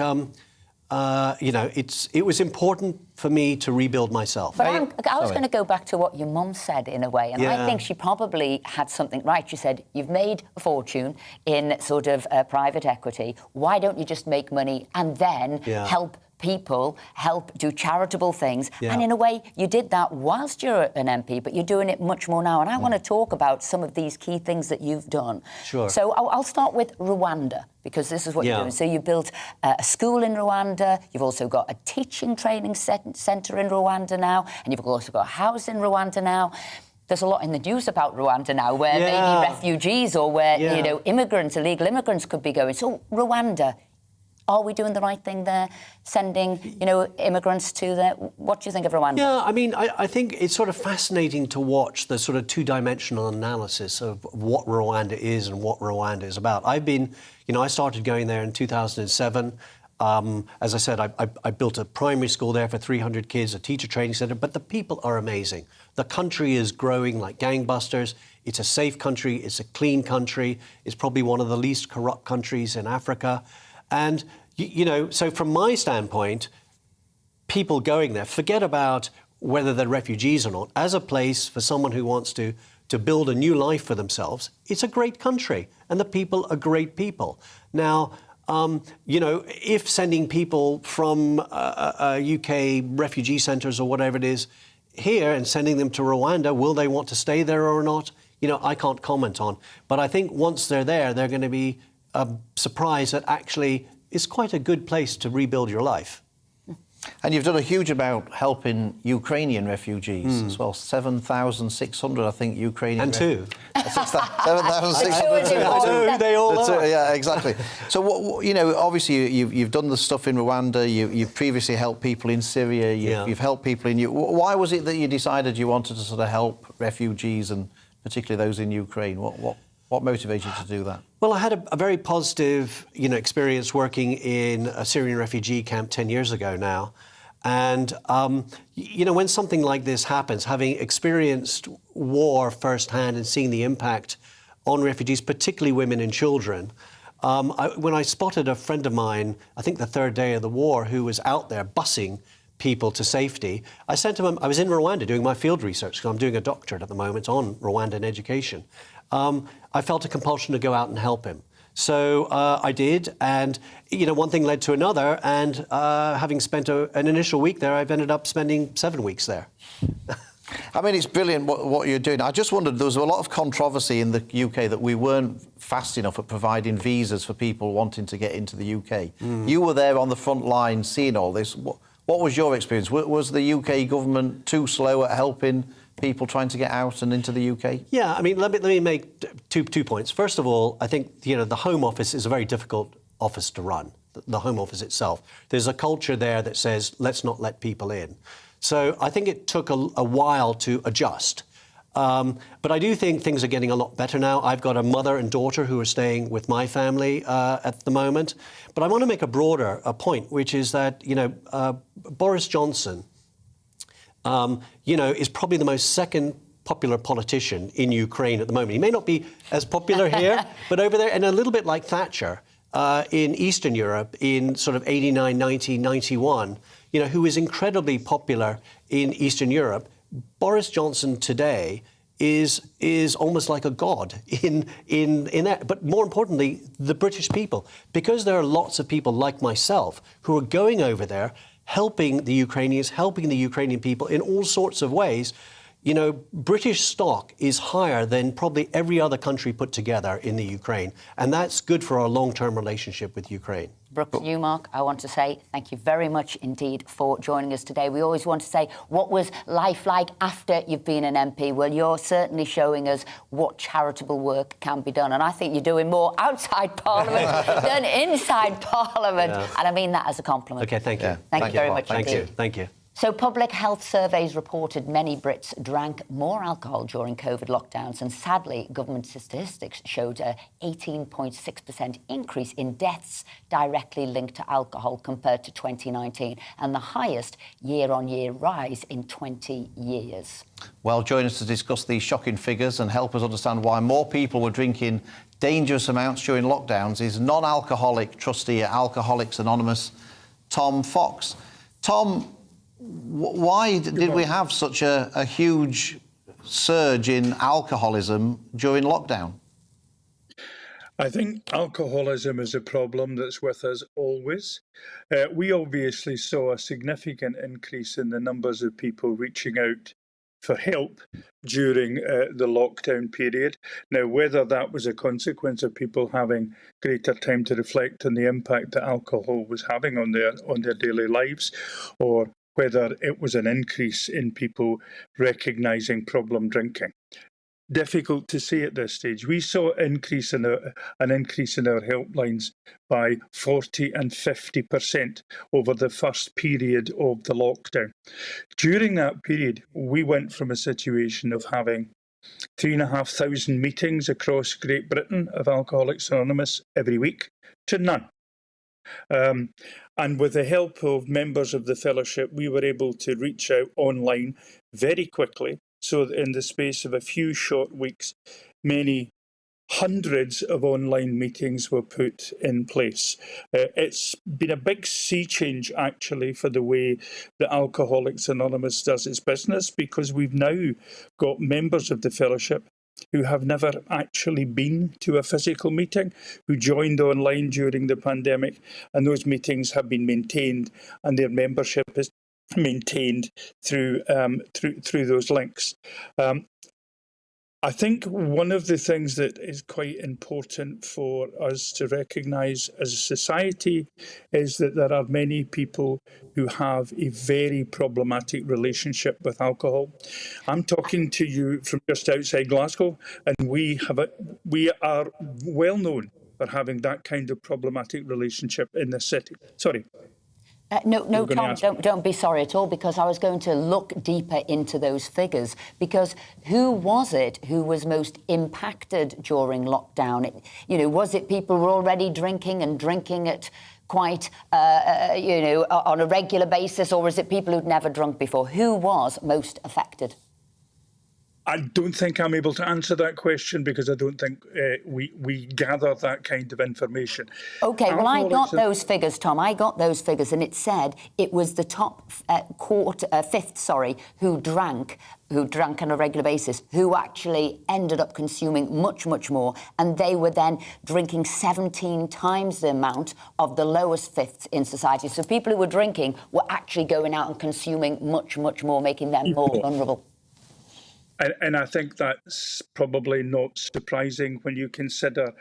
it was important for me to rebuild myself. But I was going to go back to what your mum said in a way, and I think she probably had something right. She said, "You've made a fortune in sort of private equity. Why don't you just make money and then help people, do charitable things?" And in a way, you did that whilst you're an MP, but you're doing it much more now. And I want to talk about some of these key things that you've done. Sure. So I'll start with Rwanda, because this is what you're doing. So you built a school in Rwanda, you've also got a teaching training centre in Rwanda now, and you've also got a house in Rwanda now. There's a lot in the news about Rwanda now, where maybe refugees or where, immigrants, illegal immigrants could be going. So Rwanda, are we doing the right thing there, sending, immigrants to there? What do you think of Rwanda? Yeah, I mean, I think it's sort of fascinating to watch the sort of two-dimensional analysis of what Rwanda is and what Rwanda is about. I've been, I started going there in 2007. As I said, I built a primary school there for 300 kids, a teacher training centre, but the people are amazing. The country is growing like gangbusters. It's a safe country. It's a clean country. It's probably one of the least corrupt countries in Africa. And, so from my standpoint, people going there, forget about whether they're refugees or not, as a place for someone who wants to build a new life for themselves, it's a great country, and the people are great people. Now, if sending people from UK refugee centres or whatever it is here and sending them to Rwanda, will they want to stay there or not? I can't comment on. But I think once they're there, they're going to be surprised that actually it's quite a good place to rebuild your life. And you've done a huge amount helping Ukrainian refugees as well. 7,600, I think, Ukrainian. And two. 7,600. They all are. Yeah, exactly. So, obviously you've done the stuff in Rwanda. You've previously helped people in Syria. You've helped people in. Why was it that you decided you wanted to sort of help refugees and particularly those in Ukraine? What motivated you to do that? Well, I had a very positive, experience working in a Syrian refugee camp 10 years ago now. And, when something like this happens, having experienced war firsthand and seeing the impact on refugees, particularly women and children, when I spotted a friend of mine, I think the third day of the war, who was out there bussing people to safety, I sent him, I was in Rwanda doing my field research, because I'm doing a doctorate at the moment on Rwandan education. I felt a compulsion to go out and help him. So I did, and one thing led to another, and having spent an initial week there, I've ended up spending 7 weeks there. I mean, it's brilliant what you're doing. I just wondered, there was a lot of controversy in the UK that we weren't fast enough at providing visas for people wanting to get into the UK. You were there on the front line seeing all this. What was your experience? Was the UK government too slow at helping people trying to get out and into the UK? Yeah, I mean, let me make two points. First of all, I think, the Home Office is a very difficult office to run, the Home Office itself. There's a culture there that says, let's not let people in. So I think it took a while to adjust. But I do think things are getting a lot better now. I've got a mother and daughter who are staying with my family at the moment. But I want to make a broader point, which is that, Boris Johnson, is probably the most second popular politician in Ukraine at the moment. He may not be as popular here, but over there, and a little bit like Thatcher in Eastern Europe in sort of 89, 90, 91, you know, who is incredibly popular in Eastern Europe. Boris Johnson today is almost like a god in that. But more importantly, the British people, because there are lots of people like myself who are going over there, helping the Ukrainians, helping the Ukrainian people in all sorts of ways. You know, British stock is higher than probably every other country put together in the Ukraine, and that's good for our long-term relationship with Ukraine. Brooks Newmark, I want to say thank you very much indeed for joining us today. We always want to say, what was life like after you've been an MP? Well, you're certainly showing us what charitable work can be done. And I think you're doing more outside Parliament than inside Parliament. Yeah. And I mean that as a compliment. OK, thank you. Yeah. Thank you very much Thank indeed. you. Thank you. So public health surveys reported many Brits drank more alcohol during COVID lockdowns, and sadly, government statistics showed a 18.6% increase in deaths directly linked to alcohol compared to 2019, and the highest year-on-year rise in 20 years. Well, join us to discuss these shocking figures and help us understand why more people were drinking dangerous amounts during lockdowns is non-alcoholic trustee at Alcoholics Anonymous, Tom Fox. Tom, why did we have such a huge surge in alcoholism during lockdown? I think alcoholism is a problem that's with us always. We obviously saw a significant increase in the numbers of people reaching out for help during the lockdown period. Now, whether that was a consequence of people having greater time to reflect on the impact that alcohol was having on their daily lives, or whether it was an increase in people recognising problem drinking. Difficult to say at this stage. We saw an increase in our helplines by 40 and 50% over the first period of the lockdown. During that period, we went from a situation of having 3,500 meetings across Great Britain of Alcoholics Anonymous every week to none. And with the help of members of the fellowship, we were able to reach out online very quickly. So that in the space of a few short weeks, many hundreds of online meetings were put in place. It's been a big sea change, actually, for the way that Alcoholics Anonymous does its business, because we've now got members of the fellowship who have never actually been to a physical meeting, who joined online during the pandemic, and those meetings have been maintained, and their membership is maintained through those links. I think one of the things that is quite important for us to recognise as a society is that there are many people who have a very problematic relationship with alcohol. I'm talking to you from just outside Glasgow, and we are well known for having that kind of problematic relationship in this city. Sorry. No, Tom, don't be sorry at all, because I was going to look deeper into those figures, because who was it who was most impacted during lockdown? Was it people who were already drinking and drinking at quite, on a regular basis, or was it people who'd never drunk before? Who was most affected? I don't think I'm able to answer that question, because I don't think we gather that kind of information. OK, well, I got those figures, Tom. I got those figures, and it said it was the top fifth, who drank on a regular basis, who actually ended up consuming much, much more. And they were then drinking 17 times the amount of the lowest fifths in society. So people who were drinking were actually going out and consuming much, much more, making them more vulnerable. And I think that's probably not surprising when you consider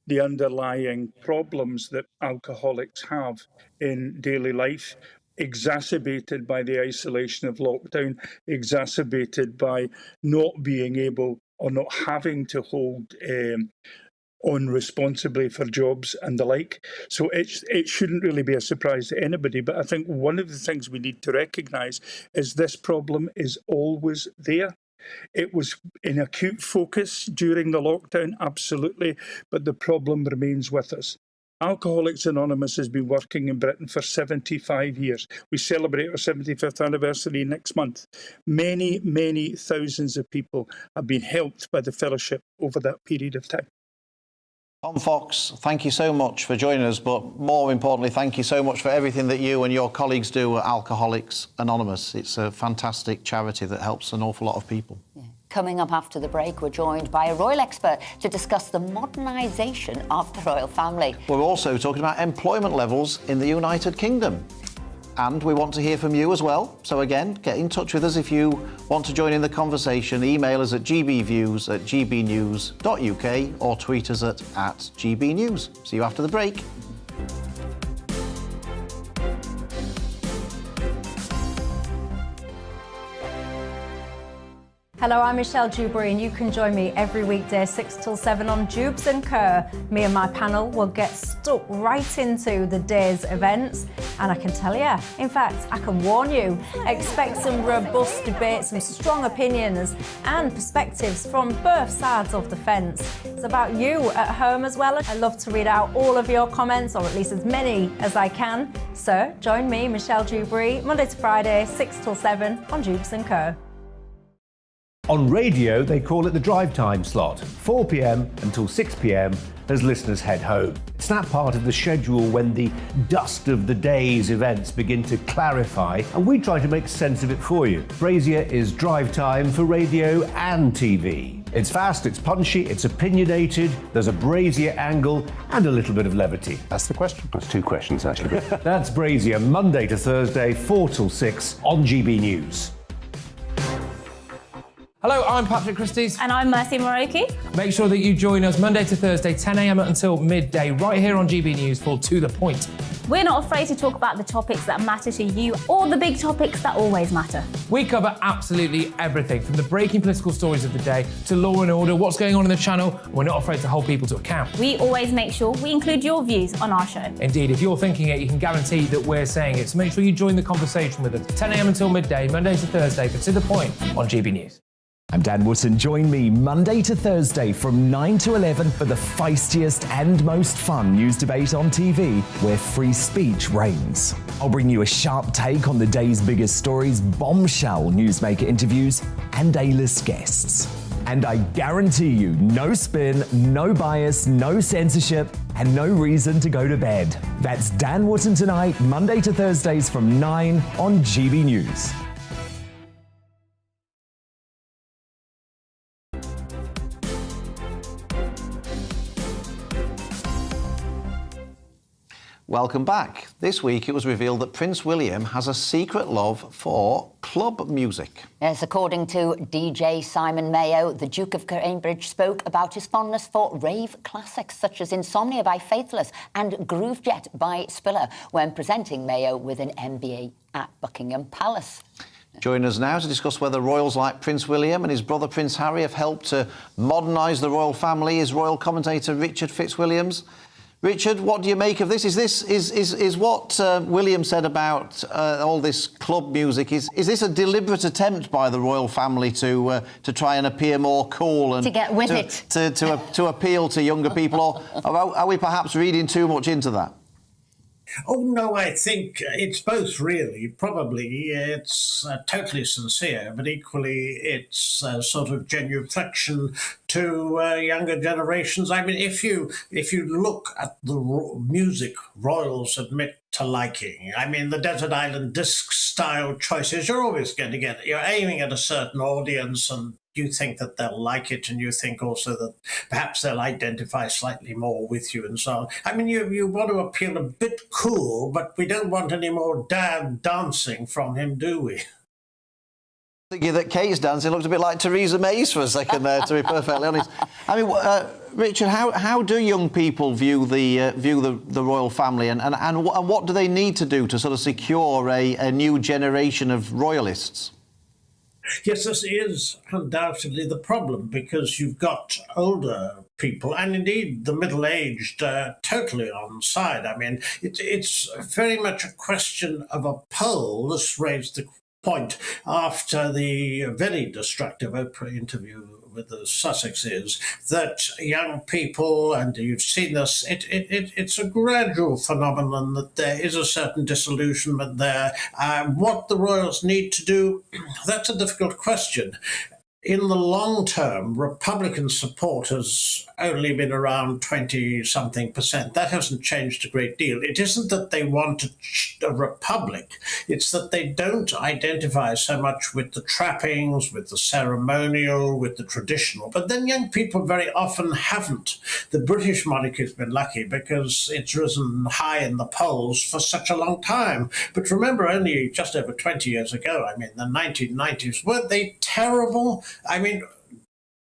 the underlying problems that alcoholics have in daily life, exacerbated by the isolation of lockdown, exacerbated by not being able or not having to hold on responsibly for jobs and the like. So it shouldn't really be a surprise to anybody. But I think one of the things we need to recognise is this problem is always there. It was in acute focus during the lockdown, absolutely, but the problem remains with us. Alcoholics Anonymous has been working in Britain for 75 years. We celebrate our 75th anniversary next month. Many, many thousands of people have been helped by the fellowship over that period of time. Tom Fox, thank you so much for joining us, but more importantly, thank you so much for everything that you and your colleagues do at Alcoholics Anonymous. It's a fantastic charity that helps an awful lot of people. Yeah. Coming up after the break, we're joined by a royal expert to discuss the modernisation of the royal family. We're also talking about employment levels in the United Kingdom. And we want to hear from you as well. So again, get in touch with us if you want to join in the conversation. Email us at gbviews@gbnews.uk or tweet us at @gbnews. See you after the break. Hello, I'm Michelle Dewberry and you can join me every weekday 6 till 7 on Jubes & Co. Me and my panel will get stuck right into the day's events and I can tell you, in fact, I can warn you, expect some robust debates, some strong opinions and perspectives from both sides of the fence. It's about you at home as well. I love to read out all of your comments, or at least as many as I can. So join me, Michelle Dewberry, Monday to Friday, 6 till 7 on Jubes & Co. On radio, they call it the drive time slot, 4 p.m. until 6 p.m. as listeners head home. It's that part of the schedule when the dust of the day's events begin to clarify, and we try to make sense of it for you. Brazier is drive time for radio and TV. It's fast, it's punchy, it's opinionated, there's a Brazier angle and a little bit of levity. That's the question. That's two questions, actually. That's Brazier, Monday to Thursday, 4 till 6 on GB News. Hello, I'm Patrick Christie's. And I'm Mercy Moroki. Make sure that you join us Monday to Thursday, 10 a.m. until midday, right here on GB News for To The Point. We're not afraid to talk about the topics that matter to you or the big topics that always matter. We cover absolutely everything, from the breaking political stories of the day to law and order, what's going on in the channel. We're not afraid to hold people to account. We always make sure we include your views on our show. Indeed, if you're thinking it, you can guarantee that we're saying it. So make sure you join the conversation with us, 10 a.m. until midday, Monday to Thursday, for To The Point on GB News. I'm Dan Wootton. Join me Monday to Thursday from 9 to 11 for the feistiest and most fun news debate on TV, where free speech reigns. I'll bring you a sharp take on the day's biggest stories, bombshell newsmaker interviews, and A-list guests. And I guarantee you, no spin, no bias, no censorship, and no reason to go to bed. That's Dan Wootton tonight, Monday to Thursdays from 9 on GB News. Welcome back. This week it was revealed that Prince William has a secret love for club music. Yes, according to DJ Simon Mayo, the Duke of Cambridge spoke about his fondness for rave classics such as Insomnia by Faithless and Groove Jet by Spiller when presenting Mayo with an MBE at Buckingham Palace. Join us now to discuss whether royals like Prince William and his brother Prince Harry have helped to modernise the royal family is royal commentator Richard Fitzwilliams. Richard, what do you make of this? Is what William said about all this club music? Is this a deliberate attempt by the royal family to try and appear more cool and to get with it, to appeal to younger people, or are we perhaps reading too much into that? Oh, no, I think it's both, really. Probably it's totally sincere, but equally it's a sort of genuflection to younger generations. I mean, if you look at the music royals admit to liking, I mean, the Desert Island Disc style choices, you're always going to get, you're aiming at a certain audience and you think that they'll like it, and you think also that perhaps they'll identify slightly more with you and so on. I mean, you want to appeal a bit cool, but we don't want any more dad dancing from him, do we? Thinking that Kate's dancing looked a bit like Theresa May's for a second there, to be perfectly honest. I mean, Richard, how do young people view the royal family, and what do they need to do to sort of secure a new generation of royalists? Yes, this is undoubtedly the problem, because you've got older people, and indeed the middle-aged, totally on side. I mean, it's very much a question of a poll. This raised the point after the very destructive Oprah interview with the Sussexes, that young people, and you've seen this, it's a gradual phenomenon that there is a certain disillusionment there. What the royals need to do, that's a difficult question. In the long term, Republican support has only been around 20-something%. That hasn't changed a great deal. It isn't that they want a republic. It's that they don't identify so much with the trappings, with the ceremonial, with the traditional. But then young people very often haven't. The British monarchy has been lucky because it's risen high in the polls for such a long time. But remember, only just over 20 years ago, I mean, the 1990s, weren't they terrible? I mean,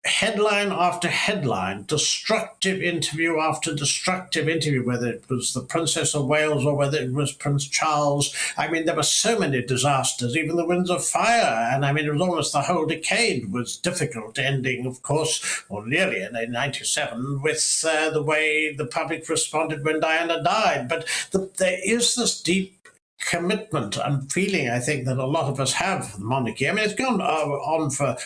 headline after headline, destructive interview after destructive interview, whether it was the Princess of Wales or whether it was Prince Charles. I mean, there were so many disasters, even the Winds of Fire. And I mean, it was almost the whole decade was difficult, ending, of course, or nearly in 97, with the way the public responded when Diana died. But there is this deep commitment and feeling, I think, that a lot of us have for the monarchy. I mean, it's gone on for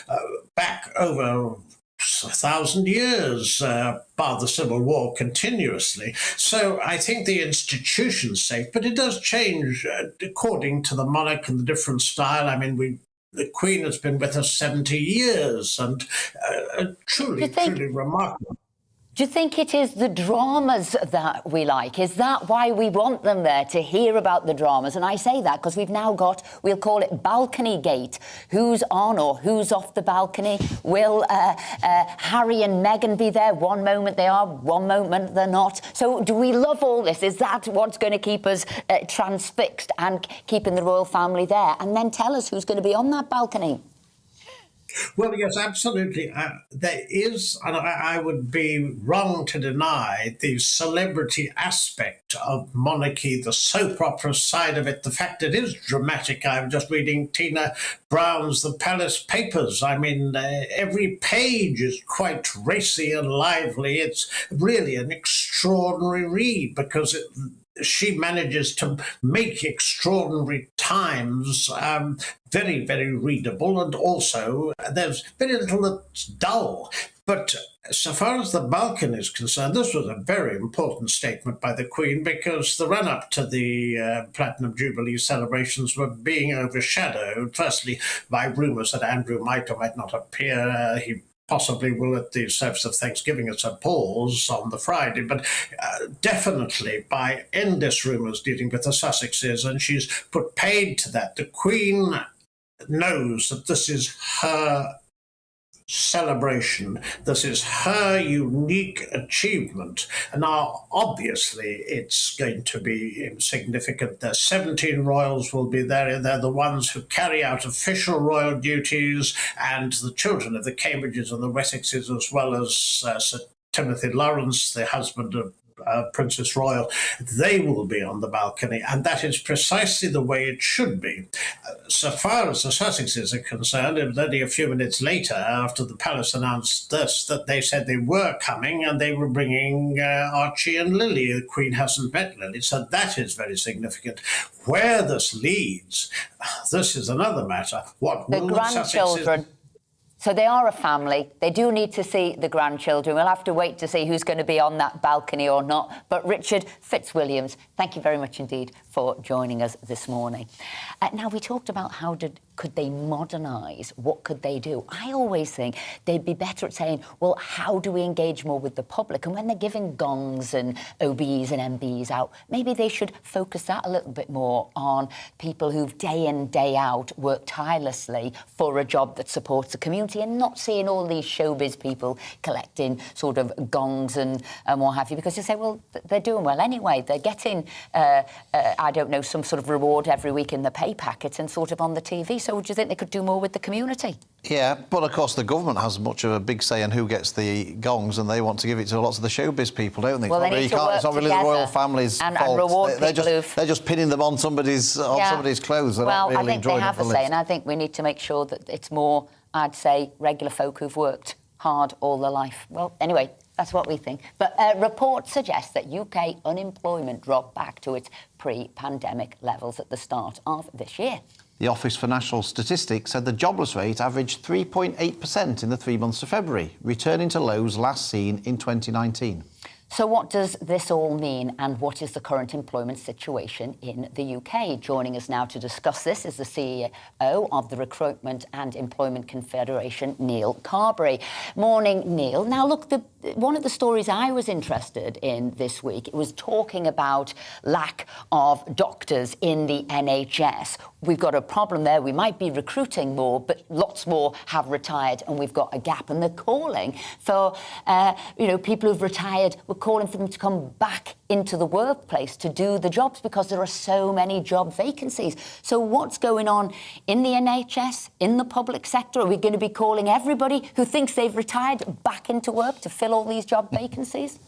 back over 1,000 years, bar the Civil War, continuously. So I think the institution's safe, but it does change according to the monarch and the different style. I mean, the Queen has been with us 70 years, and truly remarkable. Do you think it is the dramas that we like? Is that why we want them there, to hear about the dramas? And I say that because we've now got, we'll call it balcony gate. Who's on or who's off the balcony? Will Harry and Meghan be there? One moment they are, one moment they're not. So do we love all this? Is that what's going to keep us transfixed and keeping the royal family there? And then tell us who's going to be on that balcony. Well, yes, absolutely. There is, and I would be wrong to deny, the celebrity aspect of monarchy, the soap opera side of it, the fact it is dramatic. I'm just reading Tina Brown's The Palace Papers. I mean, every page is quite racy and lively. It's really an extraordinary read because she manages to make extraordinary times very, very readable, and also there's very little that's dull. But so far as the balcony is concerned, this was a very important statement by the Queen, because the run-up to the Platinum Jubilee celebrations were being overshadowed, firstly by rumours that Andrew might or might not appear. He possibly will at the service of Thanksgiving at St Paul's on the Friday, but definitely by endless rumours dealing with the Sussexes, and she's put paid to that. The Queen knows that this is her celebration. This is her unique achievement. And now, obviously, it's going to be significant. The 17 royals will be there, and they're the ones who carry out official royal duties, and the children of the Cambridges and the Wessexes, as well as Sir Timothy Lawrence, the husband of Princess Royal, they will be on the balcony, and that is precisely the way it should be. So far as the Sussexes are concerned, it was only a few minutes later, after the palace announced this, that they said they were coming and they were bringing Archie and Lily. The Queen hasn't met Lily, so that is very significant. Where this leads, this is another matter. What will the grandchildren? So they are a family. They do need to see the grandchildren. We'll have to wait to see who's going to be on that balcony or not. But Richard Fitzwilliams, thank you very much indeed for joining us this morning. Now, we talked about could they modernise? What could they do? I always think they'd be better at saying, well, how do we engage more with the public? And when they're giving gongs and OBs and MBs out, maybe they should focus that a little bit more on people who've day in, day out worked tirelessly for a job that supports the community, and not seeing all these showbiz people collecting sort of gongs and what have you, because you say, well, they're doing well anyway. They're getting, I don't know, some sort of reward every week in the pay packet and sort of on the TV. So do you think they could do more with the community? Yeah, but of course the government has much of a big say in who gets the gongs, and they want to give it to lots of the showbiz people, don't they? Well, it's not really the royal family's fault. They're just pinning them on somebody's clothes. They're well, not really I think they have a the say, and I think we need to make sure that it's more, I'd say, regular folk who've worked hard all their life. Well, anyway, that's what we think. But reports suggest that UK unemployment dropped back to its pre-pandemic levels at the start of this year. The Office for National Statistics said the jobless rate averaged 3.8% in the 3 months to February, returning to lows last seen in 2019. So what does this all mean, and what is the current employment situation in the UK? Joining us now to discuss this is the CEO of the Recruitment and Employment Confederation, Neil Carberry. Morning, Neil. Now, look, one of the stories I was interested in this week, it was talking about lack of doctors in the NHS. We've got a problem there. We might be recruiting more, but lots more have retired, and we've got a gap. And they're calling for, people who've retired, we're calling for them to come back into the workplace to do the jobs because there are so many job vacancies. So what's going on in the NHS, in the public sector? Are we going to be calling everybody who thinks they've retired back into work to fill all these job vacancies?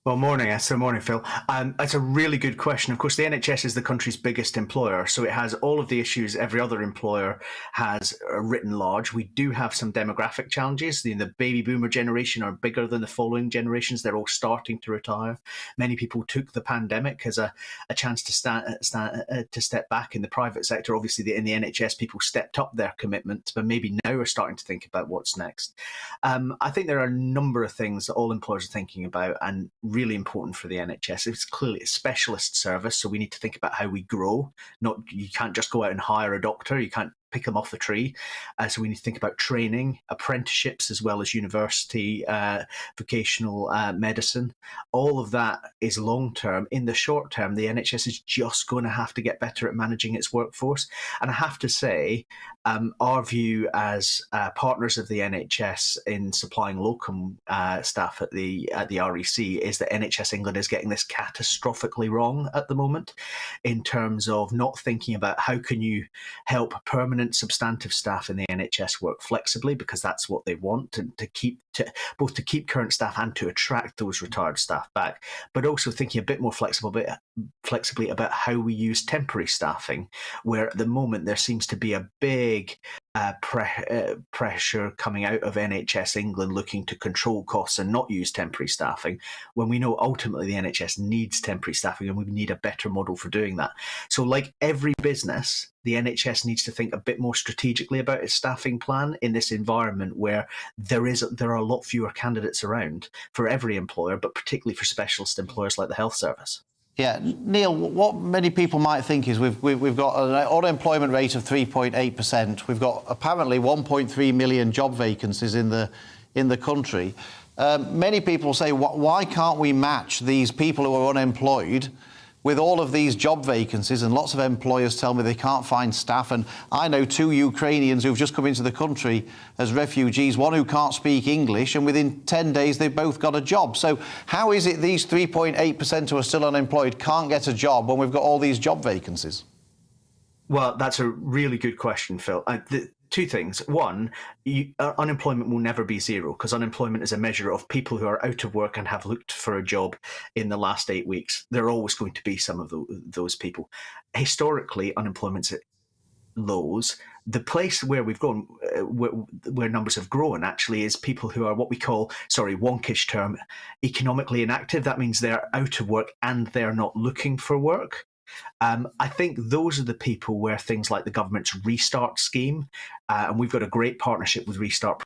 Well, morning, Esther. Morning, Phil. That's a really good question. Of course, the NHS is the country's biggest employer, so it has all of the issues every other employer has written large. We do have some demographic challenges. The baby boomer generation are bigger than the following generations. They're all starting to retire. Many people took the pandemic as a chance to step back in the private sector. Obviously, in the NHS, people stepped up their commitment, but maybe now are starting to think about what's next. I think there are a number of things that all employers are thinking about, and really important for the NHS. It's clearly a specialist service, so we need to think about how we grow. You can't just go out and hire a doctor. You can't pick them off the tree. So we need to think about training, apprenticeships, as well as university, vocational medicine. All of that is long-term. In the short term, the NHS is just going to have to get better at managing its workforce. And I have to say, our view as partners of the NHS in supplying locum staff at the REC is that NHS England is getting this catastrophically wrong at the moment in terms of not thinking about how can you help permanent substantive staff in the NHS work flexibly, because that's what they want to keep current staff and to attract those retired staff back, but also thinking a bit more flexibly about how we use temporary staffing, where at the moment there seems to be a big pressure coming out of NHS England looking to control costs and not use temporary staffing, when we know ultimately the NHS needs temporary staffing and we need a better model for doing that. So like every business, the NHS needs to think a bit more strategically about its staffing plan in this environment where there are a lot fewer candidates around for every employer, but particularly for specialist employers like the health service. Yeah, Neil, what many people might think is we've got an unemployment rate of 3.8%. We've got apparently 1.3 million job vacancies in the country. Many people say, why can't we match these people who are unemployed with all of these job vacancies? And lots of employers tell me they can't find staff. And I know 2 Ukrainians who've just come into the country as refugees, one who can't speak English, and within 10 days they've both got a job. So how is it these 3.8% who are still unemployed can't get a job when we've got all these job vacancies? Well, that's a really good question, Phil. Two things. One, unemployment will never be zero, because unemployment is a measure of people who are out of work and have looked for a job in the last 8 weeks. There are always going to be some of those people. Historically, unemployment's at lows. The place where we've gone, where numbers have grown, actually, is people who are what we call, wonkish term, economically inactive. That means they're out of work and they're not looking for work. I think those are the people where things like the government's Restart scheme, and we've got a great partnership with Restart,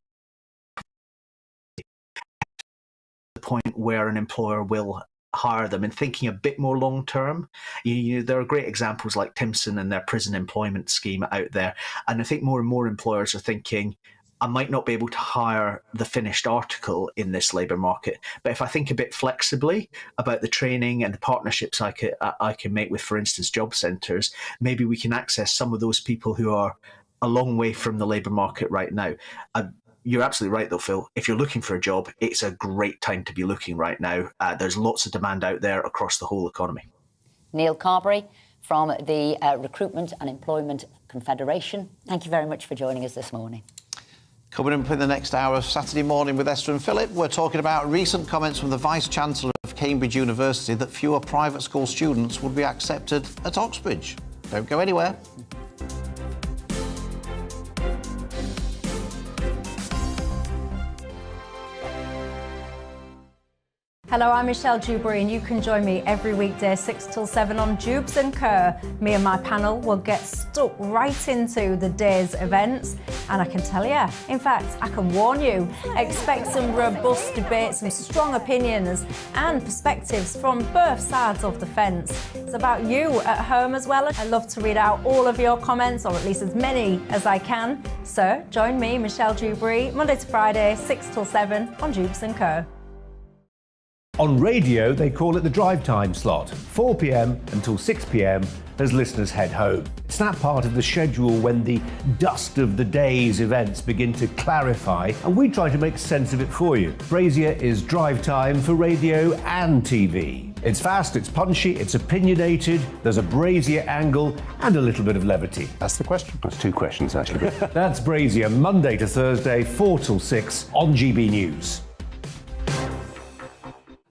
the point where an employer will hire them and thinking a bit more long term. There are great examples like Timson and their prison employment scheme out there, and I think more and more employers are thinking, I might not be able to hire the finished article in this labour market, but if I think a bit flexibly about the training and the partnerships I can make with, for instance, job centres, maybe we can access some of those people who are a long way from the labour market right now. You're absolutely right, though, Phil. If you're looking for a job, it's a great time to be looking right now. There's lots of demand out there across the whole economy. Neil Carberry from the Recruitment and Employment Confederation, thank you very much for joining us this morning. Coming up in the next hour of Saturday Morning with Esther and Philip, we're talking about recent comments from the Vice-Chancellor of Cambridge University that fewer private school students would be accepted at Oxbridge. Don't go anywhere. Hello, I'm Michelle Dewberry, and you can join me every weekday 6 till 7 on Jubes and Kerr. Me and my panel will get stuck right into the day's events, and I can tell you, in fact, I can warn you, expect some robust debates, some strong opinions and perspectives from both sides of the fence. It's about you at home as well. I love to read out all of your comments, or at least as many as I can. So join me, Michelle Dewberry, Monday to Friday, 6 till 7 on Jubes and Kerr. On radio, they call it the drive time slot, 4 p.m. until 6 p.m. as listeners head home. It's that part of the schedule when the dust of the day's events begin to clarify, and we try to make sense of it for you. Brazier is drive time for radio and TV. It's fast, it's punchy, it's opinionated, there's a Brazier angle and a little bit of levity. That's the question. That's two questions, actually. That's Brazier, Monday to Thursday, 4 till 6 on GB News.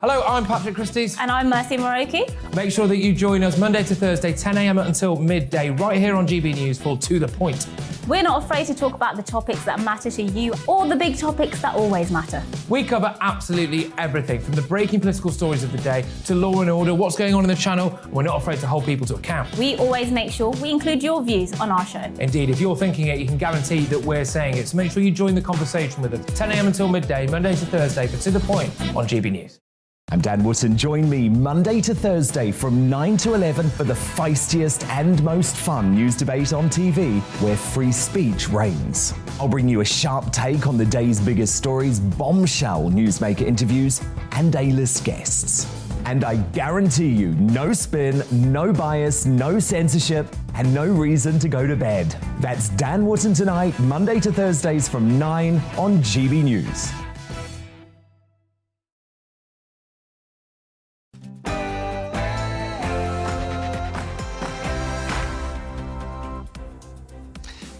Hello, I'm Patrick Christie's. And I'm Mercy Moroki. Make sure that you join us Monday to Thursday, 10 a.m. until midday, right here on GB News for To The Point. We're not afraid to talk about the topics that matter to you, or the big topics that always matter. We cover absolutely everything, from the breaking political stories of the day to law and order, what's going on in the channel. We're not afraid to hold people to account. We always make sure we include your views on our show. Indeed, if you're thinking it, you can guarantee that we're saying it. So make sure you join the conversation with us, 10 a.m. until midday, Monday to Thursday for To The Point on GB News. I'm Dan Wootton. Join me Monday to Thursday from 9 to 11 for the feistiest and most fun news debate on TV, where free speech reigns. I'll bring you a sharp take on the day's biggest stories, bombshell newsmaker interviews, and A-list guests. And I guarantee you, no spin, no bias, no censorship, and no reason to go to bed. That's Dan Wootton tonight, Monday to Thursdays from 9 on GB News.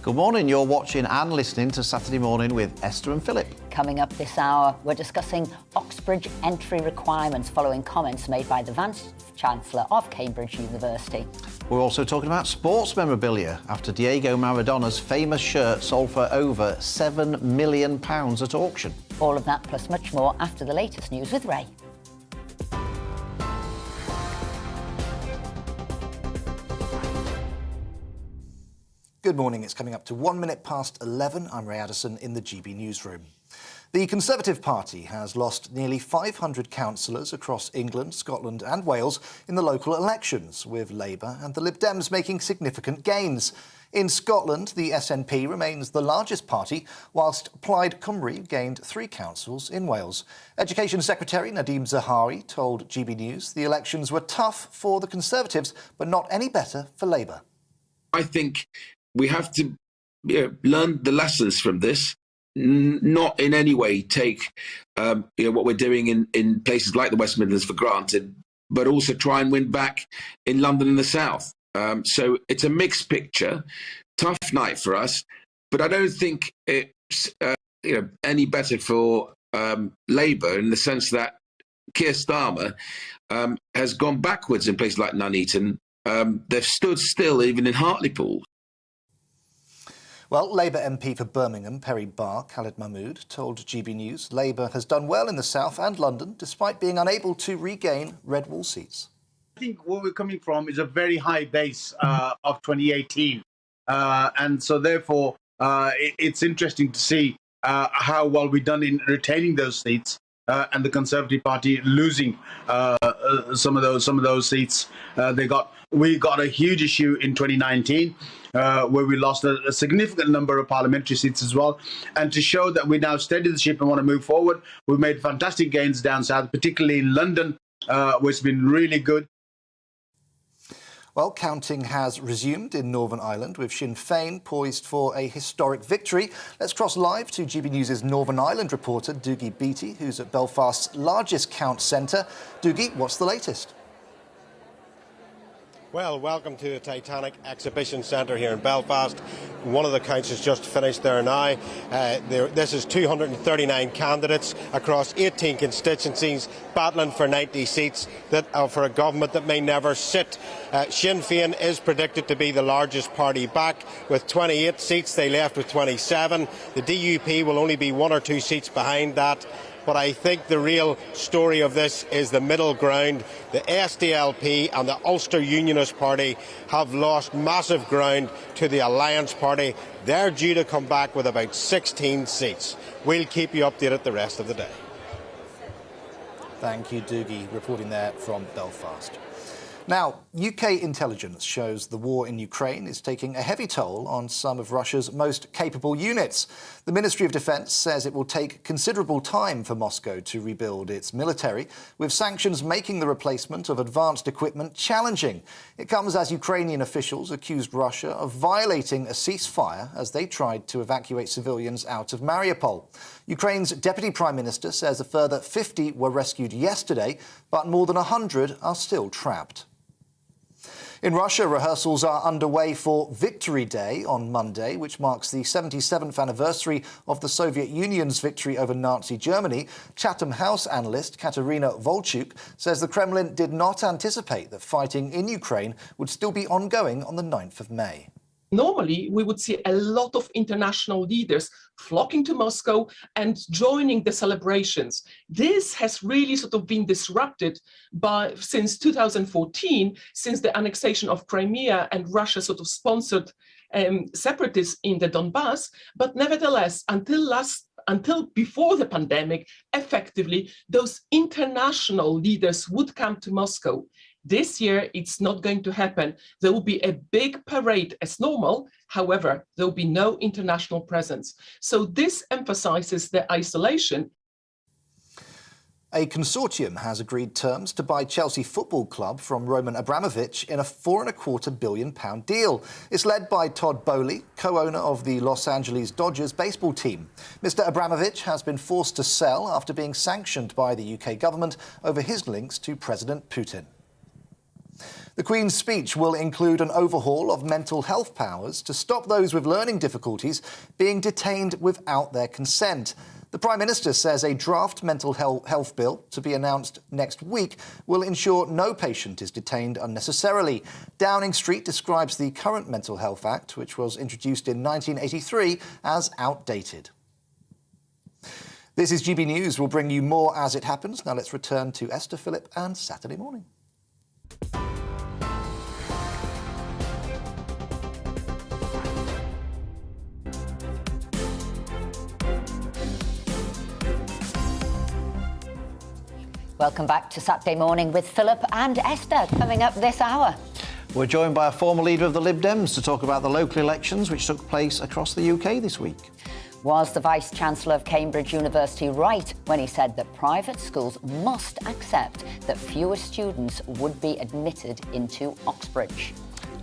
Good morning, you're watching and listening to Saturday Morning with Esther and Philip. Coming up this hour, we're discussing Oxbridge entry requirements following comments made by the Vice-Chancellor of Cambridge University. We're also talking about sports memorabilia after Diego Maradona's famous shirt sold for over £7 million at auction. All of that plus much more after the latest news with Ray. Good morning. It's coming up to 1 minute past 11. I'm Ray Addison in the GB newsroom. The Conservative Party has lost nearly 500 councillors across England, Scotland and Wales in the local elections, with Labour and the Lib Dems making significant gains. In Scotland, the SNP remains the largest party, whilst Plaid Cymru gained 3 councils in Wales. Education Secretary Nadeem Zahari told GB News the elections were tough for the Conservatives, but not any better for Labour. I think we have to learn the lessons from this, not in any way take what we're doing in places like the West Midlands for granted, but also try and win back in London and the South. So it's a mixed picture, tough night for us, but I don't think it's any better for Labour in the sense that Keir Starmer has gone backwards in places like Nuneaton. They've stood still even in Hartlepool. Well, Labour MP for Birmingham, Perry Barr, Khalid Mahmood, told GB News Labour has done well in the South and London, despite being unable to regain red wall seats. I think where we're coming from is a very high base of 2018. And so therefore, it's interesting to see how well we've done in retaining those seats and the Conservative Party losing some of those seats. We got a huge issue in 2019 where we lost a significant number of parliamentary seats as well. And to show that we now steady the ship and want to move forward, we've made fantastic gains down south, particularly in London, which has been really good. Well, counting has resumed in Northern Ireland, with Sinn Féin poised for a historic victory. Let's cross live to GB News' Northern Ireland reporter, Dougie Beattie, who's at Belfast's largest count centre. Dougie, what's the latest? Well, welcome to the Titanic Exhibition Centre here in Belfast. One of the counts has just finished there now. This is 239 candidates across 18 constituencies battling for 90 seats for a government that may never sit. Sinn Féin is predicted to be the largest party back with 28 seats. They left with 27. The DUP will only be 1 or 2 seats behind that. But I think the real story of this is the middle ground. The SDLP and the Ulster Unionist Party have lost massive ground to the Alliance Party. They're due to come back with about 16 seats. We'll keep you updated the rest of the day. Thank you, Doogie, reporting there from Belfast. Now, UK intelligence shows the war in Ukraine is taking a heavy toll on some of Russia's most capable units. The Ministry of Defence says it will take considerable time for Moscow to rebuild its military, with sanctions making the replacement of advanced equipment challenging. It comes as Ukrainian officials accused Russia of violating a ceasefire as they tried to evacuate civilians out of Mariupol. Ukraine's Deputy Prime Minister says a further 50 were rescued yesterday, but more than 100 are still trapped. In Russia, rehearsals are underway for Victory Day on Monday, which marks the 77th anniversary of the Soviet Union's victory over Nazi Germany. Chatham House analyst Katerina Volchuk says the Kremlin did not anticipate that fighting in Ukraine would still be ongoing on the 9th of May. Normally, we would see a lot of international leaders flocking to Moscow and joining the celebrations. This has really sort of been disrupted since 2014, since the annexation of Crimea and Russia sort of sponsored separatists in the Donbass. But nevertheless, until before the pandemic, effectively, those international leaders would come to Moscow. This year, it's not going to happen. There will be a big parade as normal. However, there will be no international presence. So this emphasizes the isolation. A consortium has agreed terms to buy Chelsea Football Club from Roman Abramovich in a £4.25 billion deal. It's led by Todd Boehly, co-owner of the Los Angeles Dodgers baseball team. Mr. Abramovich has been forced to sell after being sanctioned by the UK government over his links to President Putin. The Queen's speech will include an overhaul of mental health powers to stop those with learning difficulties being detained without their consent. The Prime Minister says a draft mental health bill to be announced next week will ensure no patient is detained unnecessarily. Downing Street describes the current Mental Health Act, which was introduced in 1983, as outdated. This is GB News. We'll bring you more as it happens. Now let's return to Esther, Philip and Saturday Morning. Welcome back to Saturday Morning with Philip and Esther. Coming up this hour, we're joined by a former leader of the Lib Dems to talk about the local elections which took place across the UK this week. Was the Vice-Chancellor of Cambridge University right when he said that private schools must accept that fewer students would be admitted into Oxbridge?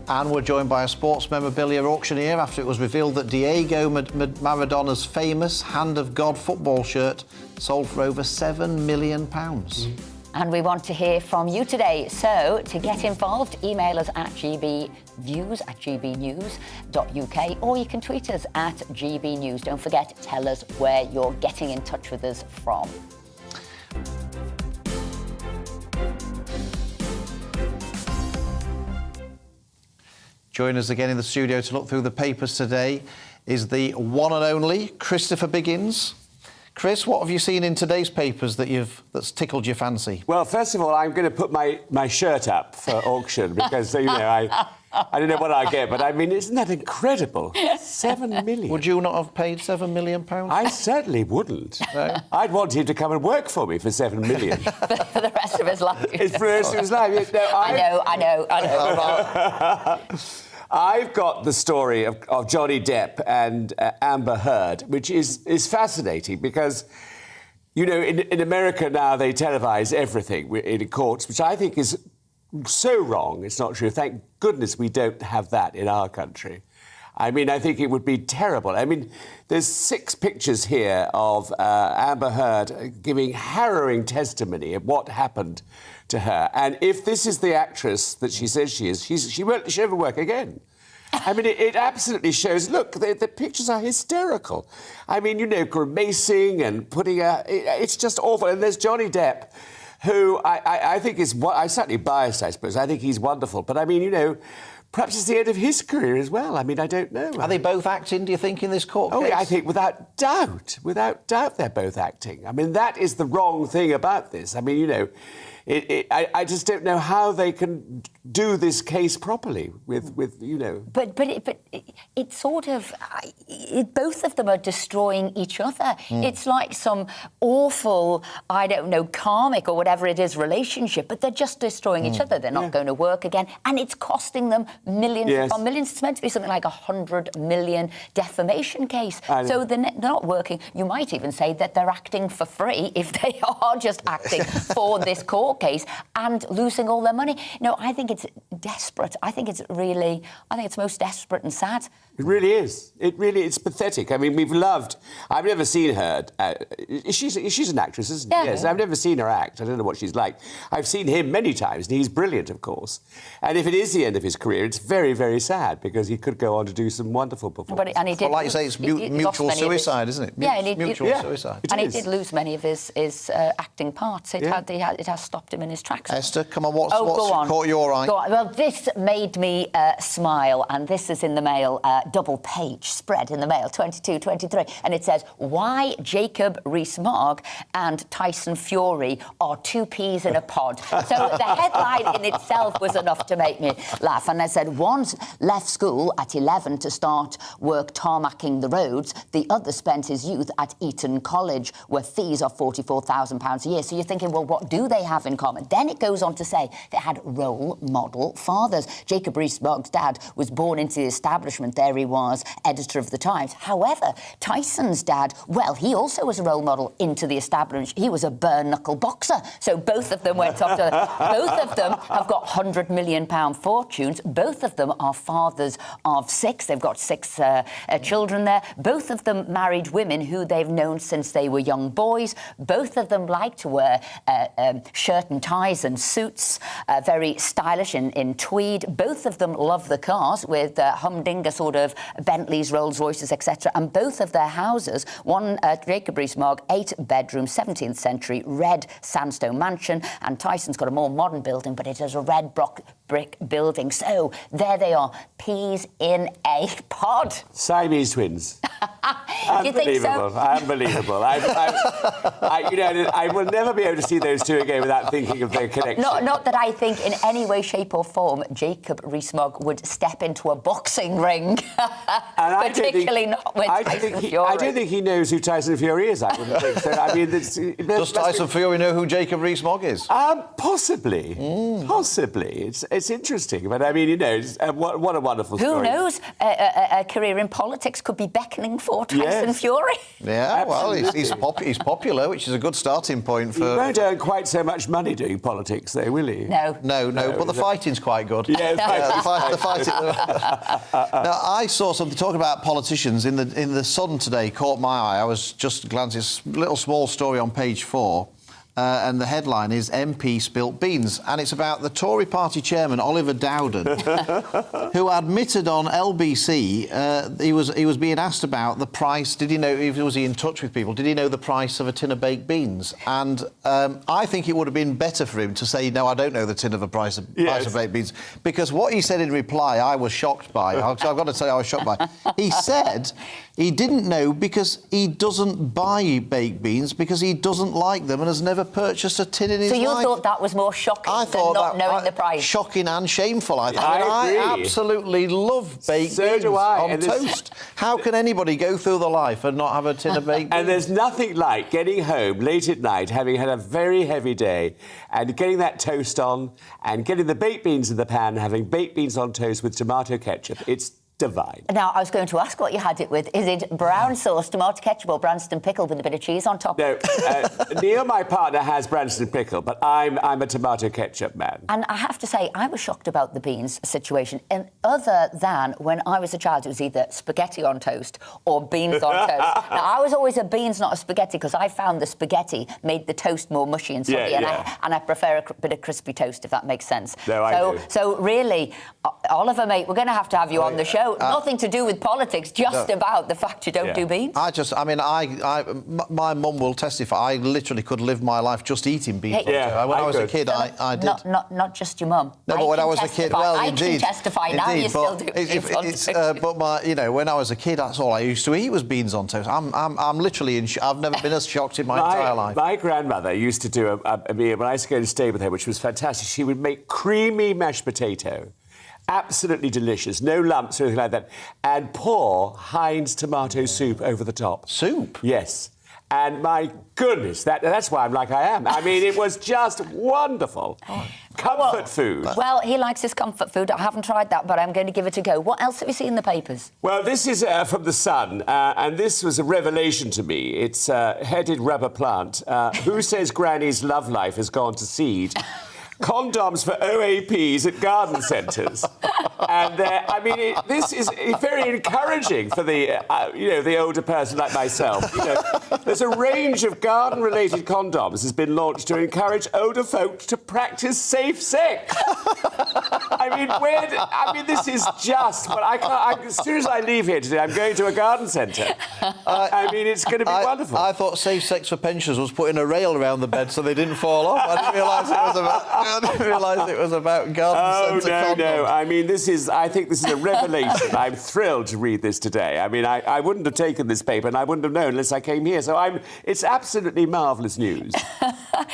And we're joined by a sports memorabilia auctioneer after it was revealed that Diego Maradona's famous Hand of God football shirt sold for over £7 million. And we want to hear from you today. So to get involved, email us at gbnews@gbnews.uk, or you can tweet us at gbnews. Don't forget, tell us where you're getting in touch with us from. Join us again in the studio to look through the papers today is the one and only Christopher Biggins. Chris, what have you seen in today's papers that's tickled your fancy? Well, first of all, I'm going to put my shirt up for auction because, I don't know what I get, but I mean, isn't that incredible? 7 million. Would you not have paid £7 million? I certainly wouldn't. No. I'd want him to come and work for me for 7 million. for the rest of his life. It's for the rest of his life. No, I know. I've got the story of Johnny Depp and Amber Heard, which is fascinating because, in America now they televise everything in courts, which I think is so wrong. It's not true. Thank goodness we don't have that in our country. I mean, I think it would be terrible. I mean, there's 6 pictures here of Amber Heard giving harrowing testimony of what happened to her. And if this is the actress that she says she is, she won't ever work again. I mean, it absolutely shows. Look, the pictures are hysterical. I mean, grimacing and putting it's just awful. And there's Johnny Depp, who I think is... I'm certainly biased, I suppose. I think he's wonderful. But, I mean, perhaps it's the end of his career as well. I mean, I don't know. Are they both acting, do you think, in this court case? Yeah, I think without doubt, they're both acting. I mean, that is the wrong thing about this. I mean, you know, I just don't know how they can do this case properly with you know. But it's sort of both of them are destroying each other. It's like some awful, I don't know, karmic or whatever it is relationship, but they're just destroying each other. They're not going to work again, and it's costing them millions upon millions. It's meant to be something like 100 million defamation case. So they're not working. You might even say that they're acting for free if they are just acting for this court case and losing all their money. No, I think it's desperate. I think it's most desperate and sad. It really is. It's pathetic. I mean, I've never seen her. She's an actress, isn't she? Yeah. Yes. I've never seen her act. I don't know what she's like. I've seen him many times, and he's brilliant, of course. And if it is the end of his career, it's very, very sad, because he could go on to do some wonderful performances. And he did, like you say, it's mutual suicide, isn't it? Mutual suicide. And he did lose many of his acting parts. It has stopped him in his tracks. Esther, come on, what's caught your eye? Go on. Well, this made me smile, and this is in the Mail, double-page spread in the Mail, 22-23, and it says, why Jacob Rees-Mogg and Tyson Fury are two peas in a pod. So the headline in itself was enough to make me laugh. And I said, one's left school at 11 to start work tarmacking the roads. The other spent his youth at Eton College, where fees are £44,000 a year. So you're thinking, well, what do they have in common? Then it goes on to say they had role model fathers. Jacob Rees-Mogg's dad was born into the establishment. There he was, editor of the Times. However, Tyson's dad, well, he also was a role model into the establishment. He was a bare-knuckle boxer. So both of them went up to... Both of them have got £100 million fortunes. Both of them are fathers of 6. They've got 6 children there. Both of them married women who they've known since they were young boys. Both of them like to wear shirt and ties and suits, very stylish in tweed. Both of them love the cars with humdinger sort of Bentleys, Rolls Royces, etc. And both of their houses, one Jacob Rees-Mogg, 8-bedroom, 17th century red sandstone mansion, and Tyson's got a more modern building, but it has a red brick building. So there they are, peas in a pod. Siamese twins. You think so? Unbelievable. I will never be able to see those two again without thinking of their connection. Not that I think in any way, shape or form Jacob Rees-Mogg would step into a boxing ring. Particularly not with Tyson Fury. I don't think he knows who Tyson Fury is, I wouldn't think so. I mean, does Tyson Fury know who Jacob Rees-Mogg is? Possibly. Possibly. It's interesting. But I mean, you know, what a wonderful story. Who knows? A career in politics could be beckoning for Tyson Fury. Yeah, absolutely. Well, he's popular, which is a good starting point for... He won't earn quite so much money doing politics, though, will he? No, but the fighting's quite good. Yeah, the fighting. Now, I saw something talking about politicians in the Sun today, caught my eye. I was just glancing at a little small story on page 4. And the headline is MP spilt beans, and it's about the Tory party chairman Oliver Dowden, who admitted on LBC he was being asked about the price. Did he know? Was he in touch with people? Did he know the price of a tin of baked beans? And I think it would have been better for him to say, no, I don't know the tin of price of baked beans, because what he said in reply, I was shocked by. I've got to say, I was shocked by. He said he didn't know because he doesn't buy baked beans because he doesn't like them and has never purchased a tin in his life. So you thought that was more shocking than not knowing the price? Shocking and shameful, I think. I agree. I absolutely love baked beans on toast. How can anybody go through the life and not have a tin of baked beans? And there's nothing like getting home late at night, having had a very heavy day, and getting that toast on, and getting the baked beans in the pan, having baked beans on toast with tomato ketchup. It's divine. Now, I was going to ask what you had it with. Is it brown sauce, tomato ketchup, or Branston pickle with a bit of cheese on top? No, Neil, my partner, has Branston pickle, but I'm a tomato ketchup man. And I have to say, I was shocked about the beans situation. And other than when I was a child, it was either spaghetti on toast or beans on toast. Now, I was always a beans, not a spaghetti, because I found the spaghetti made the toast more mushy and soggy, and I prefer a bit of crispy toast, if that makes sense. No, I do. So really, Oliver, mate, we're going to have you on the show. Nothing to do with politics, just about the fact you don't do beans. My mum will testify. I literally could live my life just eating beans. When I was a kid, I did. Not just your mum. No, but when I was a kid, well, indeed. I can testify now. You still do beans on but when I was a kid, that's all I used to eat was beans on toast. I'm literally I've never been as shocked in my entire life. My grandmother used to do a meal when I used to go to stay with her, which was fantastic. She would make creamy mashed potato. Absolutely delicious, no lumps or anything like that, and pour Heinz tomato soup over the top. Soup? Yes. And my goodness, that's why I'm like I am. I mean, it was just wonderful. Comfort food. Well, he likes his comfort food. I haven't tried that, but I'm going to give it a go. What else have you seen in the papers? Well, this is from The Sun, and this was a revelation to me. It's headed rubber plant. Who says Granny's love life has gone to seed? Condoms for OAPs at garden centres. And this is very encouraging for the older person like myself. There's a range of garden-related condoms has been launched to encourage older folk to practice safe sex. This is just. But I can't. As soon as I leave here today, I'm going to a garden centre. It's going to be wonderful. I thought safe sex for pensioners was putting a rail around the bed so they didn't fall off. I didn't realise it was about garden centre condoms. No. I think this is a revelation. I'm thrilled to read this today. I wouldn't have taken this paper and I wouldn't have known unless I came here. So it's absolutely marvellous news.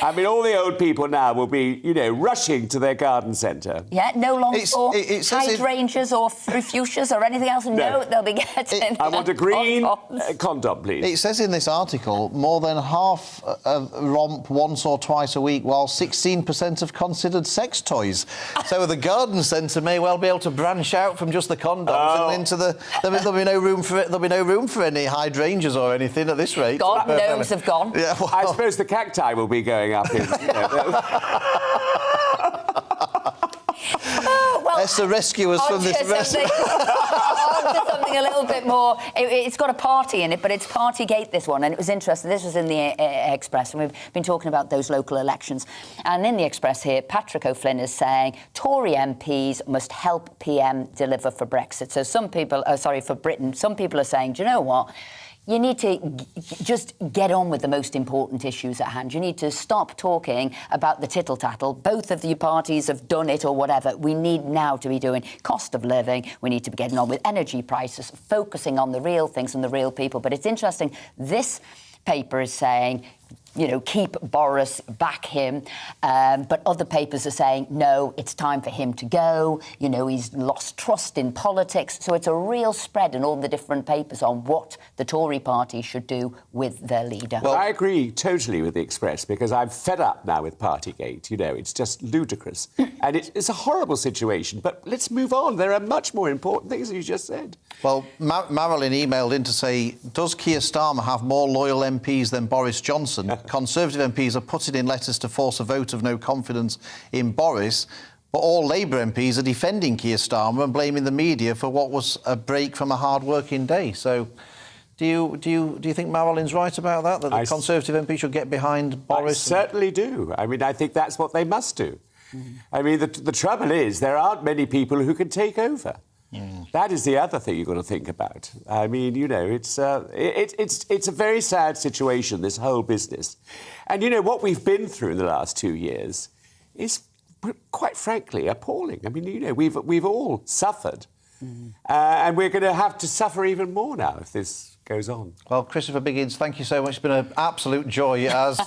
All the old people now will be, rushing to their garden centre. Yeah, no longer for hydrangeas or fuchsias or anything else. No, they'll be getting. I want a green condom, please. It says in this article more than half romp once or twice a week, while 16% have considered sex toys. So the garden centre may well be able to branch out from just the condoms and into the. There'll be no room for it. There'll be no room for any hydrangeas or anything at this rate. God knows have gone. Yeah, well, I suppose the cacti will be going up in. Esther, rescue us from this. Something a little bit more. It's got a party in it, but it's Partygate, this one, and it was interesting. This was in the Express, and we've been talking about those local elections. And in the Express here, Patrick O'Flynn is saying Tory MPs must help PM deliver for Brexit. So for Britain. Some people are saying, do you know what? You need to just get on with the most important issues at hand. You need to stop talking about the tittle-tattle. Both of the parties have done it or whatever. We need now to be doing cost of living. We need to be getting on with energy prices, focusing on the real things and the real people. But it's interesting. This paper is saying, keep Boris, back him. But other papers are saying, no, it's time for him to go. He's lost trust in politics. So it's a real spread in all the different papers on what the Tory party should do with their leader. Well, I agree totally with the Express because I'm fed up now with Partygate. It's just ludicrous. And it's a horrible situation. But let's move on. There are much more important things, as you just said. Well, Marilyn emailed in to say, does Keir Starmer have more loyal MPs than Boris Johnson? Conservative MPs are putting in letters to force a vote of no confidence in Boris, but all Labour MPs are defending Keir Starmer and blaming the media for what was a break from a hard-working day. So, do you think Marilyn's right about that? That the Conservative MP should get behind Boris? I certainly do. I think that's what they must do. The trouble is there aren't many people who can take over. That is the other thing you've got to think about. It's a very sad situation, this whole business. And, what we've been through in the last 2 years is, quite frankly, appalling. We've all suffered. And we're going to have to suffer even more now if this goes on. Well, Christopher Biggins, thank you so much. It's been an absolute joy, as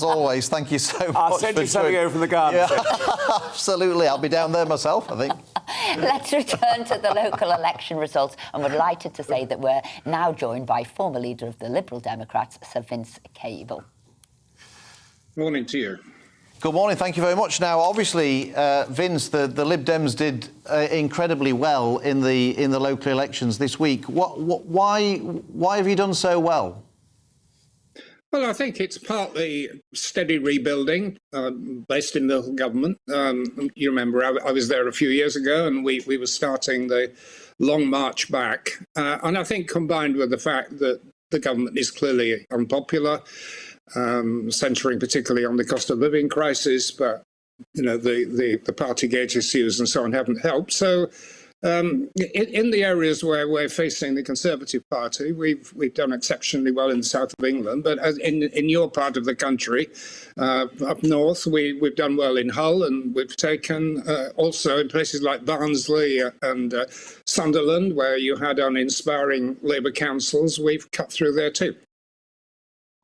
always. Thank you so much. I'll send you something over from the garden. Yeah, absolutely. I'll be down there myself, I think. Let's return to the local election results, and we're delighted to say that we're now joined by former leader of the Liberal Democrats, Sir Vince Cable. Morning to you. Good morning, thank you very much. Now, obviously, Vince, the Lib Dems did incredibly well in the local elections this week. Why have you done so well? Well, I think it's partly steady rebuilding based in local government. You remember I was there a few years ago and we were starting the long march back. And I think combined with the fact that the government is clearly unpopular, centering particularly on the cost of living crisis, but the Partygate issues and so on haven't helped. So in the areas where we're facing the Conservative Party, we've done exceptionally well in the south of England. But as in your part of the country, up north, we've done well in Hull, and we've taken also in places like Barnsley and Sunderland, where you had uninspiring Labour councils, we've cut through there too.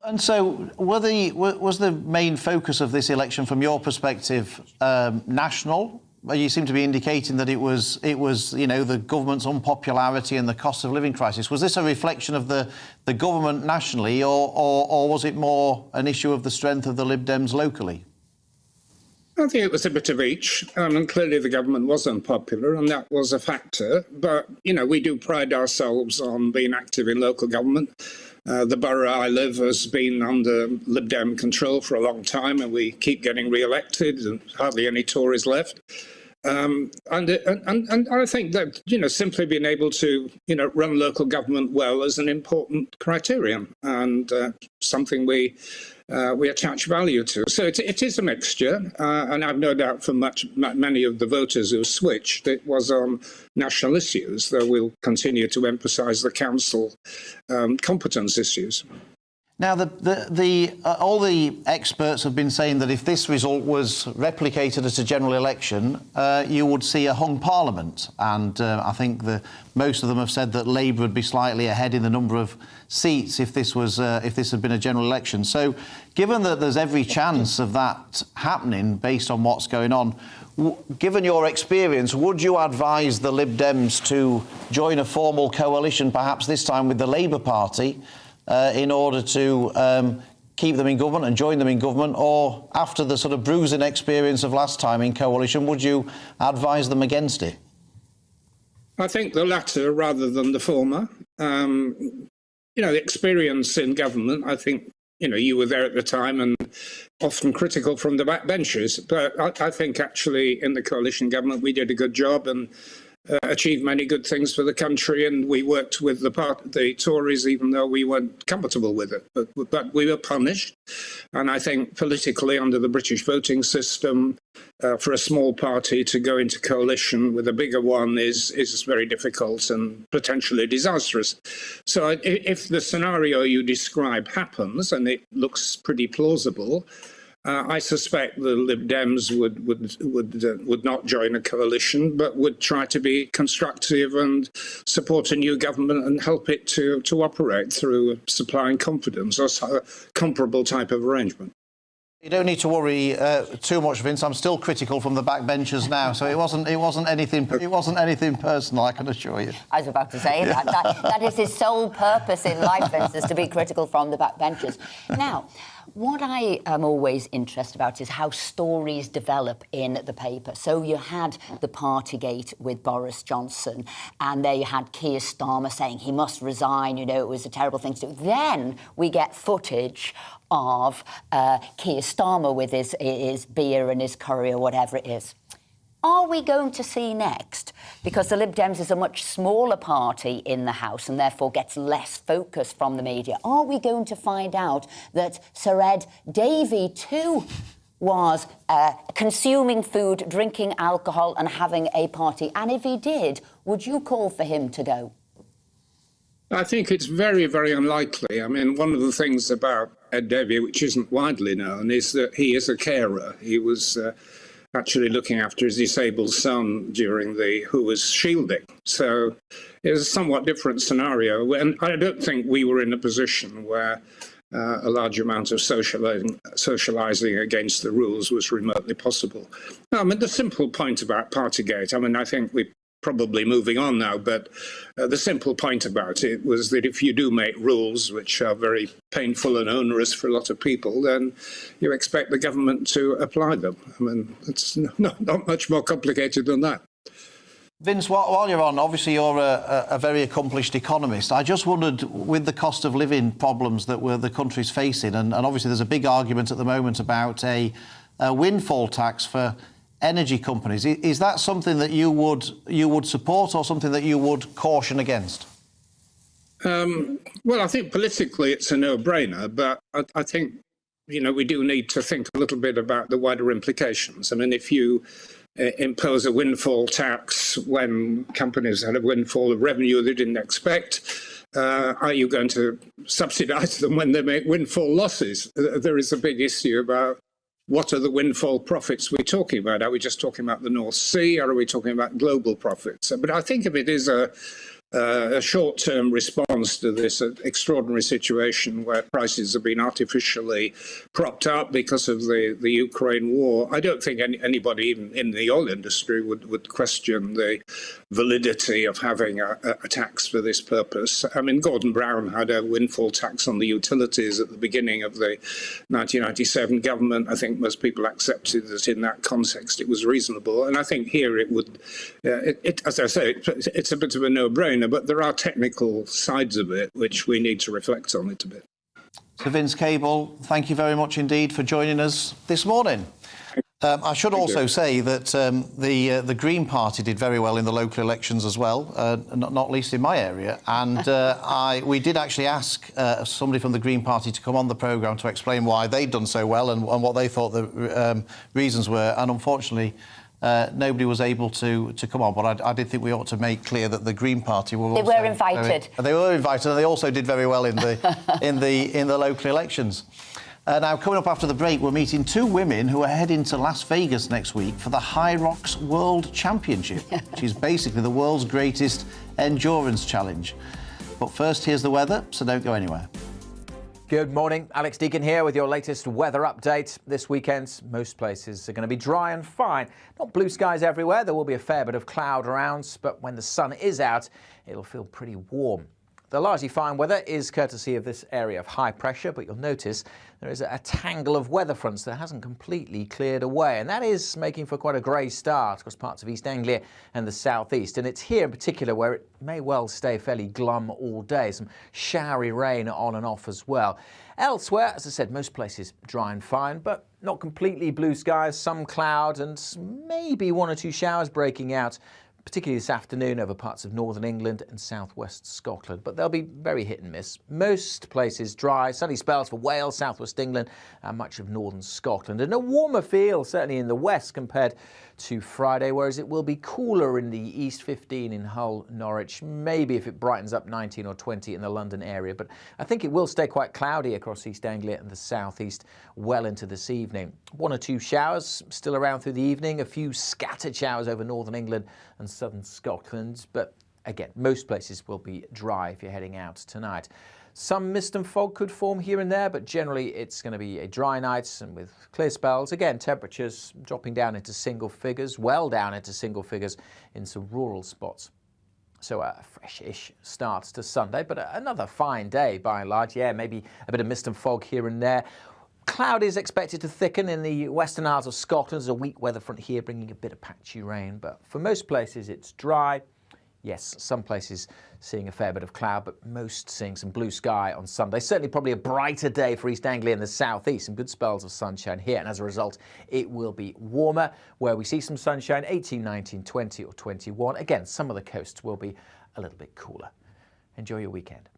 And so, was the main focus of this election, from your perspective, national? You seem to be indicating that it was, the government's unpopularity and the cost of living crisis. Was this a reflection of the government nationally, or was it more an issue of the strength of the Lib Dems locally? I think it was a bit of each. And clearly the government was unpopular, and that was a factor. But, we do pride ourselves on being active in local government. The borough I live has been under Lib Dem control for a long time, and we keep getting re-elected, and hardly any Tories left. And I think that simply being able to run local government well is an important criterion, and something we attach value to. So it is a mixture, and I've no doubt for many of the voters who switched, it was on national issues, though we'll continue to emphasise the council competence issues. Now, all the experts have been saying that if this result was replicated at a general election, you would see a hung parliament. And I think most of them have said that Labour would be slightly ahead in the number of seats if this had been a general election. So, given that there's every chance of that happening based on what's going on, given your experience, would you advise the Lib Dems to join a formal coalition, perhaps this time with the Labour Party, in order to keep them in government and join them in government? Or after the sort of bruising experience of last time in coalition, would you advise them against it? I think the latter rather than the former. The experience in government, I think, you were there at the time and often critical from the backbenchers. But I think actually in the coalition government we did a good job and achieved many good things for the country, and we worked with the Tories even though we weren't comfortable with it. But we were punished, and I think politically under the British voting system, for a small party to go into coalition with a bigger one is very difficult and potentially disastrous. So if the scenario you describe happens, and it looks pretty plausible, I suspect the Lib Dems would not join a coalition, but would try to be constructive and support a new government and help it to operate through supplying confidence or a comparable type of arrangement. You don't need to worry too much, Vince. I'm still critical from the backbenchers now, so it wasn't anything personal, I can assure you. I was about to say that. That is his sole purpose in life, Vince, is to be critical from the backbenchers. Now, what I am always interested about is how stories develop in the paper. So you had the Partygate with Boris Johnson, and there you had Keir Starmer saying he must resign, it was a terrible thing to do. Then we get footage of Keir Starmer with his beer and his curry or whatever it is. Are we going to see next? Because the Lib Dems is a much smaller party in the House and therefore gets less focus from the media. Are we going to find out that Sir Ed Davey too was consuming food, drinking alcohol and having a party? And if he did, would you call for him to go? I think it's very, very unlikely. I mean, one of the things about Ed Davey, which isn't widely known, is that he is a carer. He was actually looking after his disabled son who was shielding. So it was a somewhat different scenario. And I don't think we were in a position where a large amount of socialising against the rules was remotely possible. I mean, the simple point about Partygate, I think we're probably moving on now, but the simple point about it was that if you do make rules which are very painful and onerous for a lot of people, then you expect the government to apply them. I mean, it's not much more complicated than that. Vince, while you're on, obviously you're a very accomplished economist. I just wondered, with the cost of living problems that the country's facing, and obviously there's a big argument at the moment about a windfall tax for energy companies. Is that something that you would support, or something that you would caution against? Well, I think politically it's a no-brainer, but I think we do need to think a little bit about the wider implications. I mean, if you impose a windfall tax when companies had a windfall of revenue they didn't expect, are you going to subsidise them when they make windfall losses? There is a big issue about what are the windfall profits we're talking about. Are we just talking about the North Sea, or are we talking about global profits? But I think if it is a short-term response to this extraordinary situation where prices have been artificially propped up because of the Ukraine war, I don't think anybody, even in the oil industry, would question the validity of having a tax for this purpose. I mean, Gordon Brown had a windfall tax on the utilities at the beginning of the 1997 government. I think most people accepted that in that context it was reasonable. And I think here it would, as I say, it's a bit of a no-brainer, but there are technical sides of it which we need to reflect on it a bit. So Vince Cable, thank you very much indeed for joining us this morning. I should also say that the Green Party did very well in the local elections as well, not least in my area. And we did actually ask somebody from the Green Party to come on the programme to explain why they'd done so well and what they thought the reasons were. And unfortunately, nobody was able to come on. But I did think we ought to make clear that the Green Party were also... They were invited. They were invited, and they also did very well in the in the local elections. Now, coming up after the break, we're meeting two women who are heading to Las Vegas next week for the High Rocks World Championship, which is basically the world's greatest endurance challenge. But first, here's the weather, so don't go anywhere. Good morning, Alex Deacon here with your latest weather update. This weekend, most places are going to be dry and fine. Not blue skies everywhere, there will be a fair bit of cloud around, but when the sun is out, it'll feel pretty warm. The largely fine weather is courtesy of this area of high pressure, but you'll notice there is a tangle of weather fronts that hasn't completely cleared away, and that is making for quite a grey start across parts of East Anglia and the southeast. And it's here in particular where it may well stay fairly glum all day. Some showery rain on and off as well. Elsewhere, as I said, most places dry and fine, but not completely blue skies, some cloud and maybe one or two showers breaking out, particularly this afternoon over parts of northern England and southwest Scotland. But they'll be very hit and miss. Most places dry, sunny spells for Wales, southwest England and much of northern Scotland. And a warmer feel certainly in the west compared to Friday, whereas it will be cooler in the east, 15 in Hull, Norwich, maybe if it brightens up 19 or 20 in the London area. But I think it will stay quite cloudy across East Anglia and the southeast well into this evening. One or two showers still around through the evening, a few scattered showers over northern England and southern Scotland. But again, most places will be dry if you're heading out tonight. Some mist and fog could form here and there, but generally it's going to be a dry night and with clear spells. Again, temperatures dropping down into single figures, well down into single figures in some rural spots. So a fresh-ish start to Sunday, but another fine day by and large. Yeah, maybe a bit of mist and fog here and there. Cloud is expected to thicken in the Western Isles of Scotland. There's a weak weather front here bringing a bit of patchy rain, but for most places it's dry. Yes, some places seeing a fair bit of cloud, but most seeing some blue sky on Sunday. Certainly probably a brighter day for East Anglia and the southeast. Some good spells of sunshine here, and as a result, it will be warmer. Where we see some sunshine, 18, 19, 20 or 21. Again, some of the coasts will be a little bit cooler. Enjoy your weekend.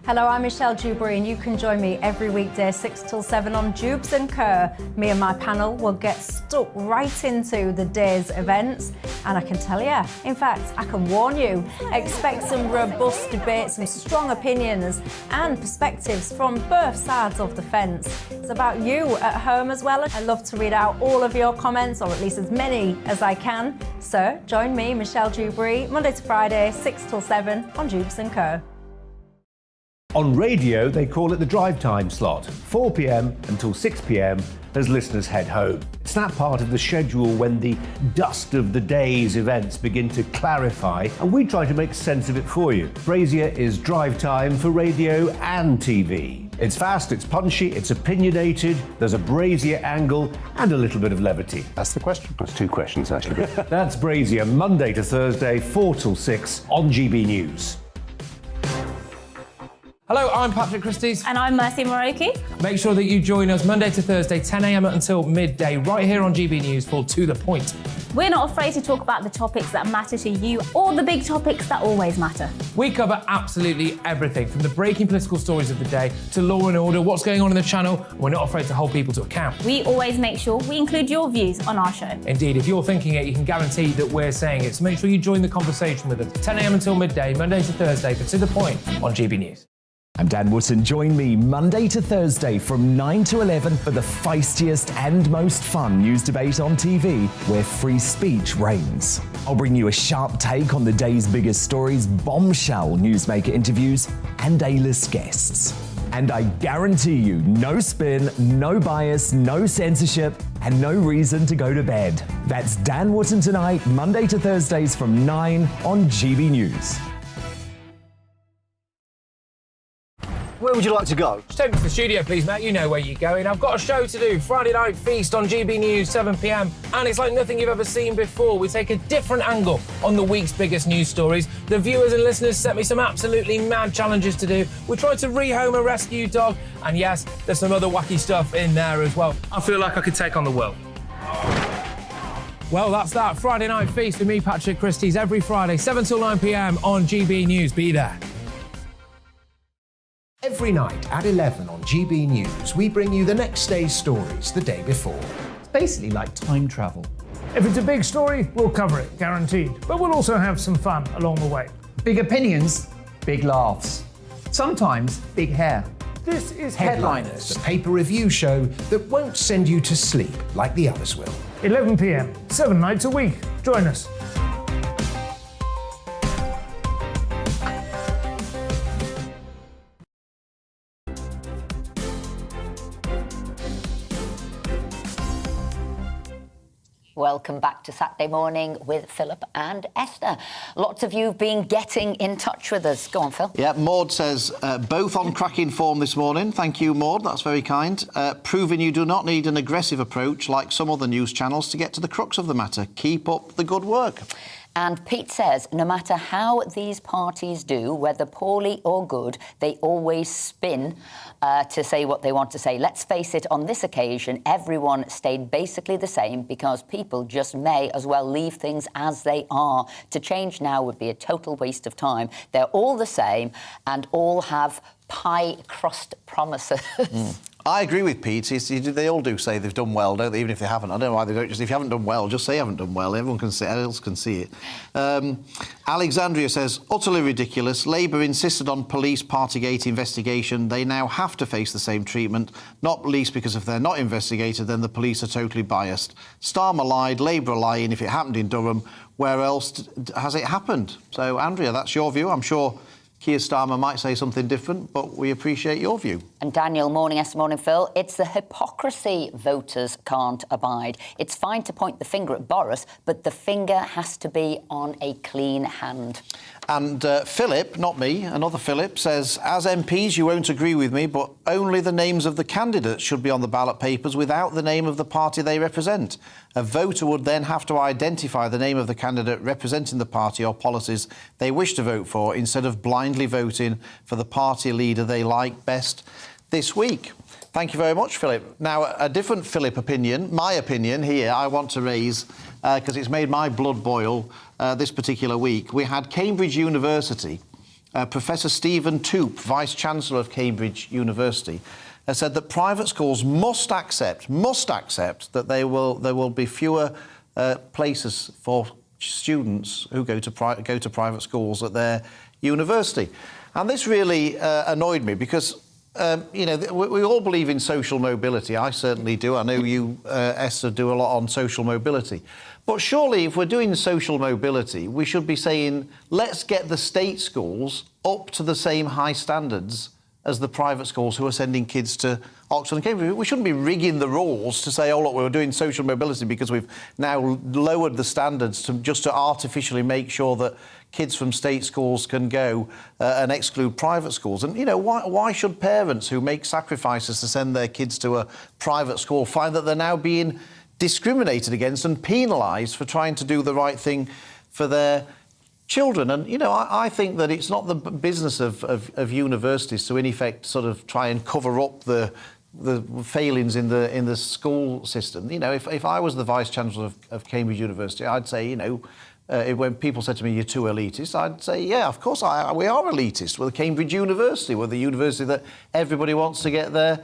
Hello, I'm Michelle Dewberry and you can join me every weekday 6 till 7 on Jubes and Kerr. Me and my panel will get stuck right into the day's events, and I can tell you, in fact, I can warn you, expect some robust debates, some strong opinions and perspectives from both sides of the fence. It's about you at home as well. I love to read out all of your comments, or at least as many as I can. So join me, Michelle Dewberry, Monday to Friday, 6 till 7 on Jubes and Kerr. On radio, they call it the drive time slot, 4 p.m. until 6 p.m. as listeners head home. It's that part of the schedule when the dust of the day's events begin to clarify, and we try to make sense of it for you. Brazier is drive time for radio and TV. It's fast, it's punchy, it's opinionated, there's a Brazier angle and a little bit of levity. That's the question. That's two questions, actually. That's Brazier, Monday to Thursday, 4 till 6 on GB News. Hello, I'm Patrick Christie's. And I'm Mercy Moroki. Make sure that you join us Monday to Thursday, 10 a.m. until midday, right here on GB News for To The Point. We're not afraid to talk about the topics that matter to you or the big topics that always matter. We cover absolutely everything, from the breaking political stories of the day to law and order, what's going on in the channel. We're not afraid to hold people to account. We always make sure we include your views on our show. Indeed, if you're thinking it, you can guarantee that we're saying it. So make sure you join the conversation with us 10 a.m. until midday, Monday to Thursday, but to the point on GB News. I'm Dan Wootton. Join me Monday to Thursday from 9 to 11 for the feistiest and most fun news debate on TV, where free speech reigns. I'll bring you a sharp take on the day's biggest stories, bombshell newsmaker interviews, and A-list guests. And I guarantee you, no spin, no bias, no censorship, and no reason to go to bed. That's Dan Wootton tonight, Monday to Thursdays from 9 on GB News. Where would you like to go? Just take me to the studio, please, Matt. You know where you're going. I've got a show to do. Friday Night Feast on GB News, 7 p.m. And it's like nothing you've ever seen before. We take a different angle on the week's biggest news stories. The viewers and listeners set me some absolutely mad challenges to do. We tried to rehome a rescue dog. And yes, there's some other wacky stuff in there as well. I feel like I could take on the world. Well, that's that. Friday Night Feast with me, Patrick Christie's, every Friday, 7 till 9 p.m. on GB News. Be there. Every night at 11 on GB News, we bring you the next day's stories the day before. It's basically like time travel. If it's a big story, we'll cover it, guaranteed. But we'll also have some fun along the way. Big opinions, big laughs. Sometimes big hair. This is Headliners, the paper review show that won't send you to sleep like the others will. 11 p.m, 7 nights a week. Join us. Welcome back to Saturday Morning with Philip and Esther. Lots of you have been getting in touch with us. Go on, Phil. Yeah, Maud says, both on cracking form this morning. Thank you, Maud. That's very kind. Proving you do not need an aggressive approach like some other news channels to get to the crux of the matter. Keep up the good work. And Pete says, no matter how these parties do, whether poorly or good, they always spin to say what they want to say. Let's face it, on this occasion, everyone stayed basically the same because people just may as well leave things as they are. To change now would be a total waste of time. They're all the same and all have pie crust promises. I agree with Pete. They all do say they've done well, don't they? Even if they haven't. I don't know why they don't. Just if you haven't done well, just say you haven't done well. Everyone else can see it. Alexandria says, utterly ridiculous. Labour insisted on police Partygate investigation. They now have to face the same treatment, not least because if they're not investigated, then the police are totally biased. Starmer lied, Labour are lying. If it happened in Durham, where else has it happened? So, Andrea, that's your view. I'm sure Keir Starmer might say something different, but we appreciate your view. And Daniel, morning, Esther, morning, Phil. It's the hypocrisy voters can't abide. It's fine to point the finger at Boris, but the finger has to be on a clean hand. And Philip, not me, another Philip, says, as MPs, you won't agree with me, but only the names of the candidates should be on the ballot papers without the name of the party they represent. A voter would then have to identify the name of the candidate representing the party or policies they wish to vote for instead of blindly voting for the party leader they like best this week. Thank you very much, Philip. Now, a different Philip opinion, my opinion here, I want to raise, because it's made my blood boil this particular week. We had Cambridge University, Professor Stephen Toop, Vice-Chancellor of Cambridge University, has said that private schools must accept that there will be fewer places for students who go to private schools at their university. And this really annoyed me because we all believe in social mobility. I certainly do. I know you, Esther, do a lot on social mobility. But surely, if we're doing social mobility, we should be saying, let's get the state schools up to the same high standards as the private schools who are sending kids to Oxford and Cambridge. We shouldn't be rigging the rules to say, oh, look, we're doing social mobility because we've now lowered the standards to artificially make sure that kids from state schools can go and exclude private schools. And, why should parents who make sacrifices to send their kids to a private school find that they're now being discriminated against and penalised for trying to do the right thing for their children? And, I think that it's not the business of universities to, in effect, sort of try and cover up the the failings in the school system. You know, if I was the vice chancellor of Cambridge University, I'd say, you know, when people said to me, "You're too elitist," I'd say, "Yeah, of course we are elitist. We're Cambridge University. We're the university that everybody wants to get their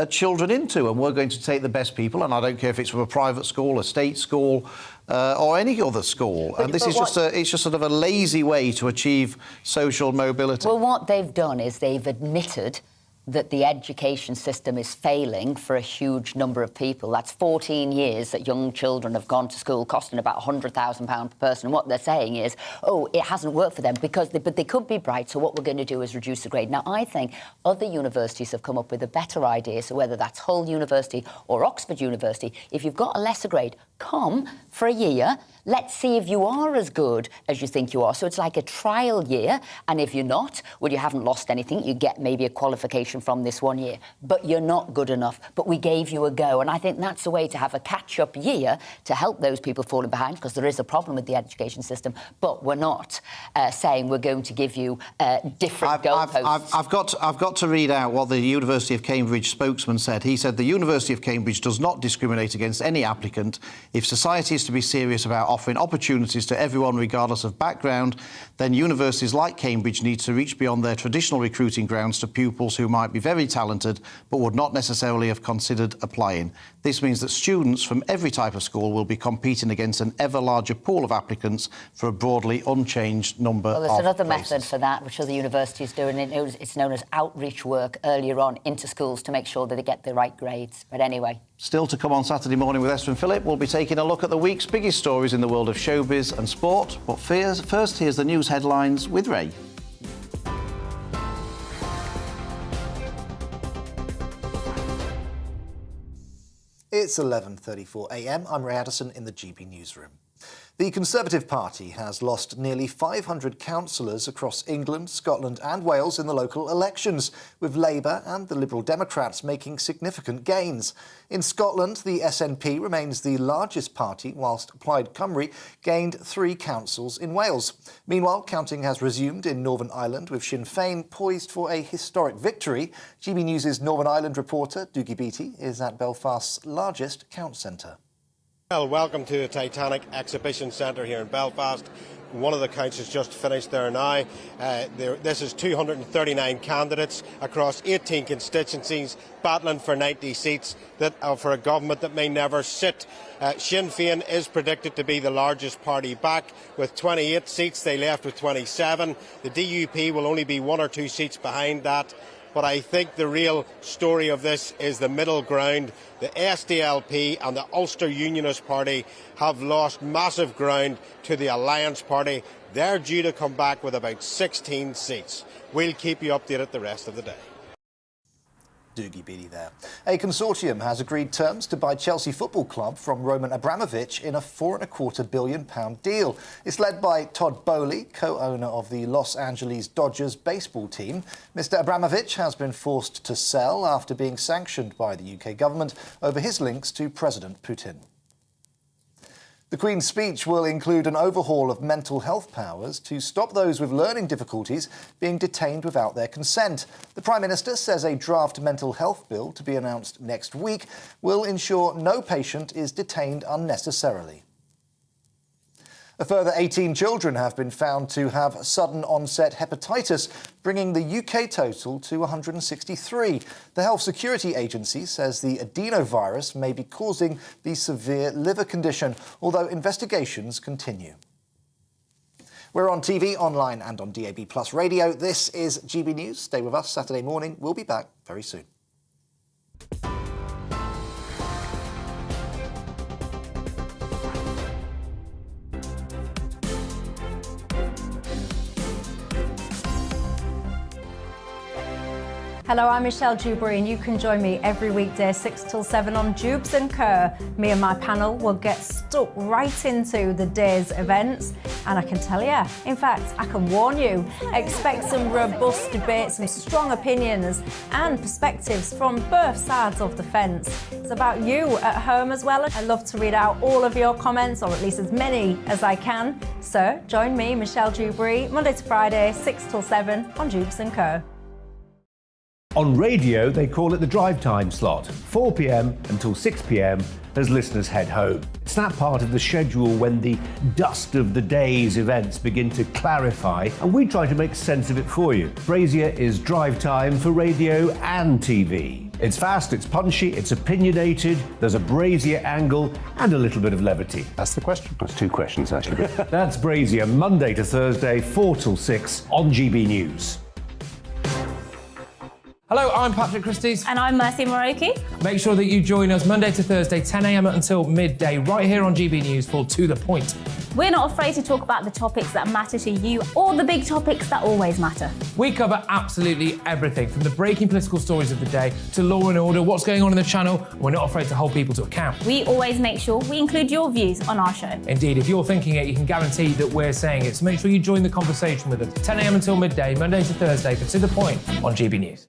children into, and we're going to take the best people. And I don't care if it's from a private school, a state school, or any other school. And this is it's just sort of a lazy way to achieve social mobility." Well, what they've done is they've admitted that the education system is failing for a huge number of people. That's 14 years that young children have gone to school, costing about £100,000 per person. And what they're saying is, oh, it hasn't worked for them but they could be bright, so what we're going to do is reduce the grade. Now, I think other universities have come up with a better idea, so whether that's Hull University or Oxford University, if you've got a lesser grade, come for a year, let's see if you are as good as you think you are. So it's like a trial year, and if you're not, well, you haven't lost anything. You get maybe a qualification from this 1 year, but you're not good enough, but we gave you a go. And I think that's the way to have a catch-up year to help those people falling behind, because there is a problem with the education system, but we're not saying we're going to give you different goalposts. I've got to read out what the University of Cambridge spokesman said. He said, "The University of Cambridge does not discriminate against any applicant. If society is to be serious about offering opportunities to everyone regardless of background, then universities like Cambridge need to reach beyond their traditional recruiting grounds to pupils who might be very talented but would not necessarily have considered applying. This means that students from every type of school will be competing against an ever larger pool of applicants for a broadly unchanged number of places." Well, there's another method for that, which other universities do, and it's known as outreach work earlier on into schools to make sure that they get the right grades. But anyway. Still to come on Saturday morning with Esther and Philip, we'll be taking a look at the week's biggest stories in the world of showbiz and sport. But first, here's the news headlines with Ray. It's 11:34 a.m. I'm Ray Addison in the GB newsroom. The Conservative Party has lost nearly 500 councillors across England, Scotland and Wales in the local elections, with Labour and the Liberal Democrats making significant gains. In Scotland, the SNP remains the largest party, whilst Plaid Cymru gained 3 councils in Wales. Meanwhile, counting has resumed in Northern Ireland, with Sinn Féin poised for a historic victory. GB News' Northern Ireland reporter, Dougie Beattie, is at Belfast's largest count centre. Well, welcome to the Titanic Exhibition Centre here in Belfast. One of the counts has just finished there now. This is 239 candidates across 18 constituencies battling for 90 seats for a government that may never sit. Sinn Féin is predicted to be the largest party back with 28 seats. They left with 27. The DUP will only be 1 or 2 seats behind that. But I think the real story of this is the middle ground. The SDLP and the Ulster Unionist Party have lost massive ground to the Alliance Party. They're due to come back with about 16 seats. We'll keep you updated the rest of the day. Dougie Beattie there. A consortium has agreed terms to buy Chelsea Football Club from Roman Abramovich in a £4.25 billion deal. It's led by Todd Boehly, co-owner of the Los Angeles Dodgers baseball team. Mr. Abramovich has been forced to sell after being sanctioned by the UK government over his links to President Putin. The Queen's speech will include an overhaul of mental health powers to stop those with learning difficulties being detained without their consent. The Prime Minister says a draft mental health bill to be announced next week will ensure no patient is detained unnecessarily. A further 18 children have been found to have sudden onset hepatitis, bringing the UK total to 163. The Health Security Agency says the adenovirus may be causing the severe liver condition, although investigations continue. We're on TV, online and on DAB+ radio. This is GB News. Stay with us Saturday morning. We'll be back very soon. Hello, I'm Michelle Dewberry and you can join me every weekday 6 till 7 on Jubes and Kerr. Me and my panel will get stuck right into the day's events, and I can tell you, in fact, I can warn you, expect some robust debates, some strong opinions and perspectives from both sides of the fence. It's about you at home as well. I love to read out all of your comments, or at least as many as I can. So join me, Michelle Dewberry, Monday to Friday, 6 till 7 on Jubes and Kerr. On radio, they call it the drive time slot, 4 p.m. until 6 p.m. as listeners head home. It's that part of the schedule when the dust of the day's events begin to clarify, and we try to make sense of it for you. Brazier is drive time for radio and TV. It's fast, it's punchy, it's opinionated, there's a Brazier angle and a little bit of levity. That's the question. That's two questions, actually. That's Brazier, Monday to Thursday, 4 till 6 on GB News. Hello, I'm Patrick Christie's. And I'm Mercy Moroki. Make sure that you join us Monday to Thursday, 10 a.m. until midday, right here on GB News for To The Point. We're not afraid to talk about the topics that matter to you or the big topics that always matter. We cover absolutely everything, from the breaking political stories of the day to law and order, what's going on in the channel. We're not afraid to hold people to account. We always make sure we include your views on our show. Indeed, if you're thinking it, you can guarantee that we're saying it. So make sure you join the conversation with us, 10 a.m. until midday, Monday to Thursday, for To The Point on GB News.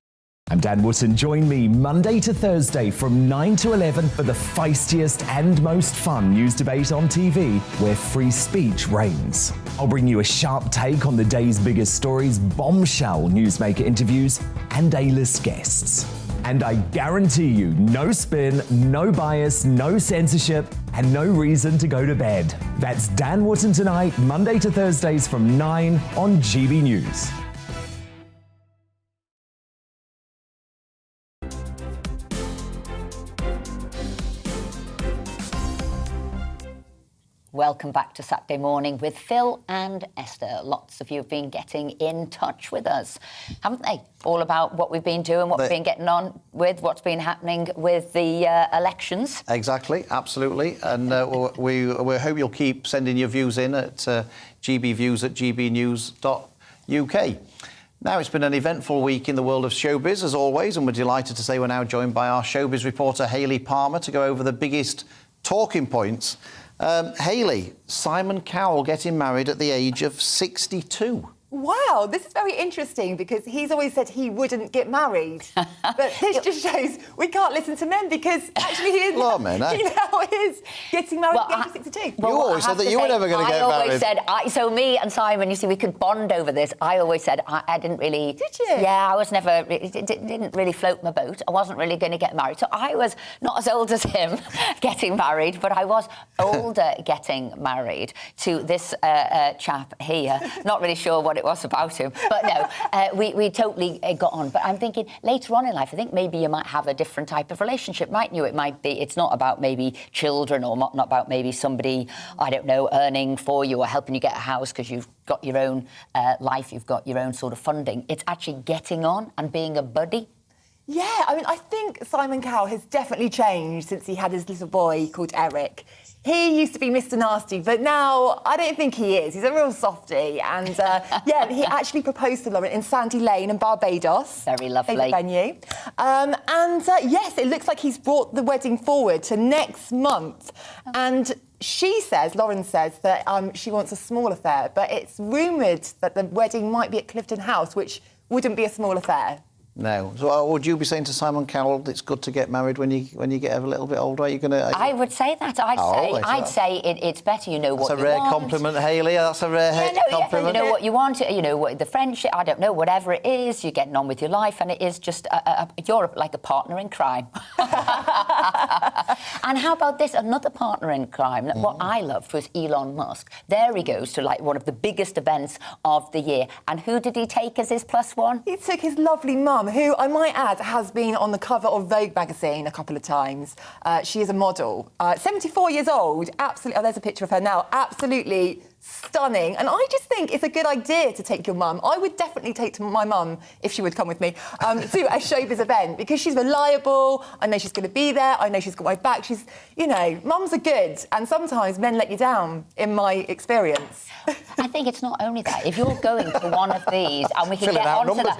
I'm Dan Wootton. Join me Monday to Thursday from 9 to 11 for the feistiest and most fun news debate on TV, where free speech reigns. I'll bring you a sharp take on the day's biggest stories, bombshell newsmaker interviews, and A-list guests. And I guarantee you, no spin, no bias, no censorship, and no reason to go to bed. That's Dan Wootton tonight, Monday to Thursdays from 9 on GB News. Welcome back to Saturday Morning with Phil and Esther. Lots of you have been getting in touch with us, haven't they? All about what we've been doing, what we've been getting on with, what's been happening with the elections. Exactly, absolutely. And we hope you'll keep sending your views in at gbviews@gbnews.uk. Now, it's been an eventful week in the world of showbiz, as always, and we're delighted to say we're now joined by our showbiz reporter, Hayley Palmer, to go over the biggest talking points. Hayley, Simon Cowell getting married at the age of 62. Wow, this is very interesting because he's always said he wouldn't get married. But this just shows we can't listen to men because actually he is. Law men, eh? He now is getting married at the age of 62. You always said that you were never going to get married. I always said, so me and Simon, you see, we could bond over this. I always said I didn't really... Did you? Yeah, I was never... It didn't really float my boat. I wasn't really going to get married. So I was not as old as him getting married, but I was older getting married to this chap here. Not really sure what it was about him, but no, we totally got on. But I'm thinking later on in life, I think maybe you might have a different type of relationship, mightn't you? It might be, it's not about maybe children or not about maybe somebody, I don't know, earning for you or helping you get a house because you've got your own life, you've got your own sort of funding. It's actually getting on and being a buddy. Yeah, I mean, I think Simon Cowell has definitely changed since he had his little boy called Eric. He used to be Mr. Nasty, but now I don't think he is. He's a real softie. And, yeah, he actually proposed to Lauren in Sandy Lane in Barbados. Very lovely. Favourite venue. Yes, it looks like he's brought the wedding forward to next month. And she says, Lauren says, that she wants a small affair, but it's rumoured that the wedding might be at Clifton House, which wouldn't be a small affair. No. So would you be saying to Simon Cowell it's good to get married when you get a little bit older? Are you going to... I would say that. I'd say it's better you know what you want. That's a rare compliment, Hayley. That's a rare compliment. You know what you want, you know, what the friendship, I don't know, whatever it is, you're getting on with your life, and it is just, you're like a partner in crime. And how about this? Another partner in crime. What I loved was Elon Musk. There he goes to, like, one of the biggest events of the year. And who did he take as his +1? He took his lovely mum, who, I might add, has been on the cover of Vogue magazine a couple of times. She is a model. 74 years old, absolutely... Oh, there's a picture of her now. Absolutely stunning. And I just think it's a good idea to take your mum. I would definitely take my mum, if she would come with me, to a showbiz event, because she's reliable. I know she's going to be there. I know she's got my back. She's, you know, mums are good. And sometimes men let you down, in my experience. I think it's not only that. If you're going to one of these, and we can get onto that,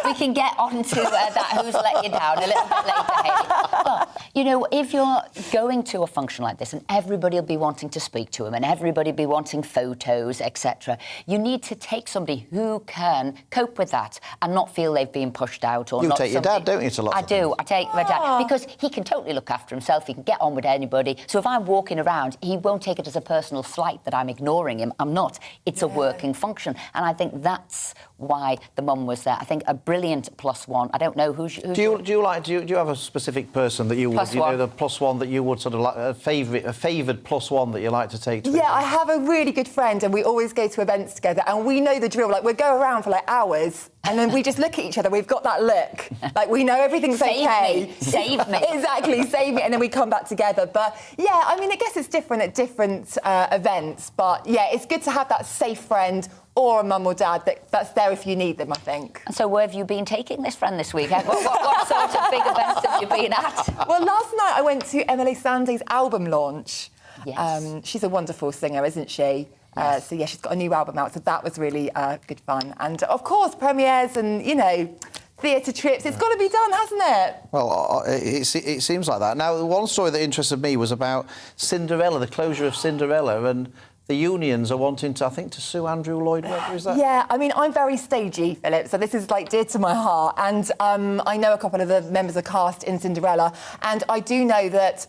we can get onto that who's let you down a little bit later, Hayley. But, you know, if you're going to a function like this and everybody will be wanting to speak to him and everybody will be wanting photos, etc. You need to take somebody who can cope with that and not feel they've been pushed out or you not. Take your dad, don't you, to lots I of do. things? I take my dad because he can totally look after himself. He can get on with anybody. So if I'm walking around, he won't take it as a personal slight that I'm ignoring him. I'm not. It's a working function, and I think that's why the mum was there. I think a brilliant plus one. I don't know who's do you have a specific person that you would, you know, the plus one that you would sort of like a favoured plus one that you like to take to? Yeah, I have a really good friend, and we always go to events together, and we know the drill. Like, we go around for like hours, and then we just look at each other. We've got that look, like we know everything's okay. Save me. Exactly, save me, and then we come back together. But yeah, I mean, I guess it's different at different events. But yeah, it's good to have that safe friend or a mum or dad that's there if you need them, I think. And so where have you been taking this friend this week? What sort of big events have you been at? Well, last night I went to Emily Sandé's album launch. Yes. She's a wonderful singer, isn't she? Yes. So, yeah, she's got a new album out, so that was really good fun. And, of course, premieres and, you know, theatre trips. It's got to be done, hasn't it? Well, it seems like that. Now, one story that interested me was about Cinderella, the closure of Cinderella, and the unions are wanting to, I think, to sue Andrew Lloyd Webber, is that? Yeah, I mean, I'm very stagey, Philip, so this is, like, dear to my heart. And I know a couple of the members of the cast in Cinderella, and I do know that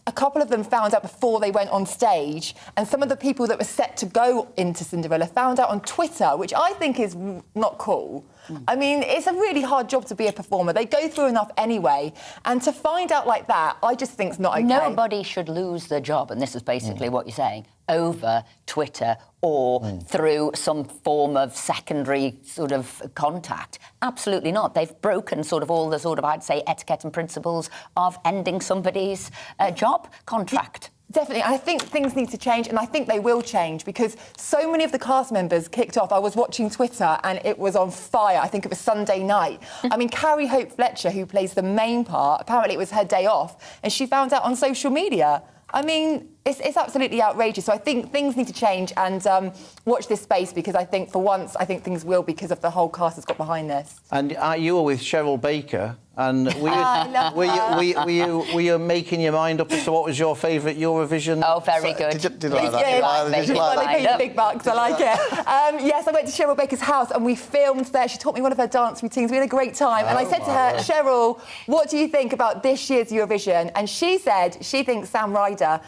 a couple of them found out before they went on stage, and some of the people that were set to go into Cinderella found out on Twitter, which I think is not cool. I mean, it's a really hard job to be a performer. They go through enough anyway, and to find out like that, I just think it's not okay. Nobody should lose their job, and this is basically what you're saying, over Twitter or through some form of secondary sort of contact. Absolutely not. They've broken sort of all the sort of, I'd say, etiquette and principles of ending somebody's job contract. Definitely. I think things need to change, and I think they will change, because so many of the cast members kicked off. I was watching Twitter and it was on fire. I think it was Sunday night. I mean, Carrie Hope Fletcher, who plays the main part, apparently it was her day off, and she found out on social media. I mean, it's absolutely outrageous. So I think things need to change, and watch this space, because I think for once, I think things will, because of the whole cast that's got behind this. And you were with Cheryl Baker, and were you making your mind up as to what was your favourite Eurovision? Oh, very good. Did you like that? They pay the big bucks, I like it. Yes, I went to Cheryl Baker's house and we filmed there. She taught me one of her dance routines. We had a great time. And I said to her, Cheryl, what do you think about this year's Eurovision? And she said she thinks Sam Ryder,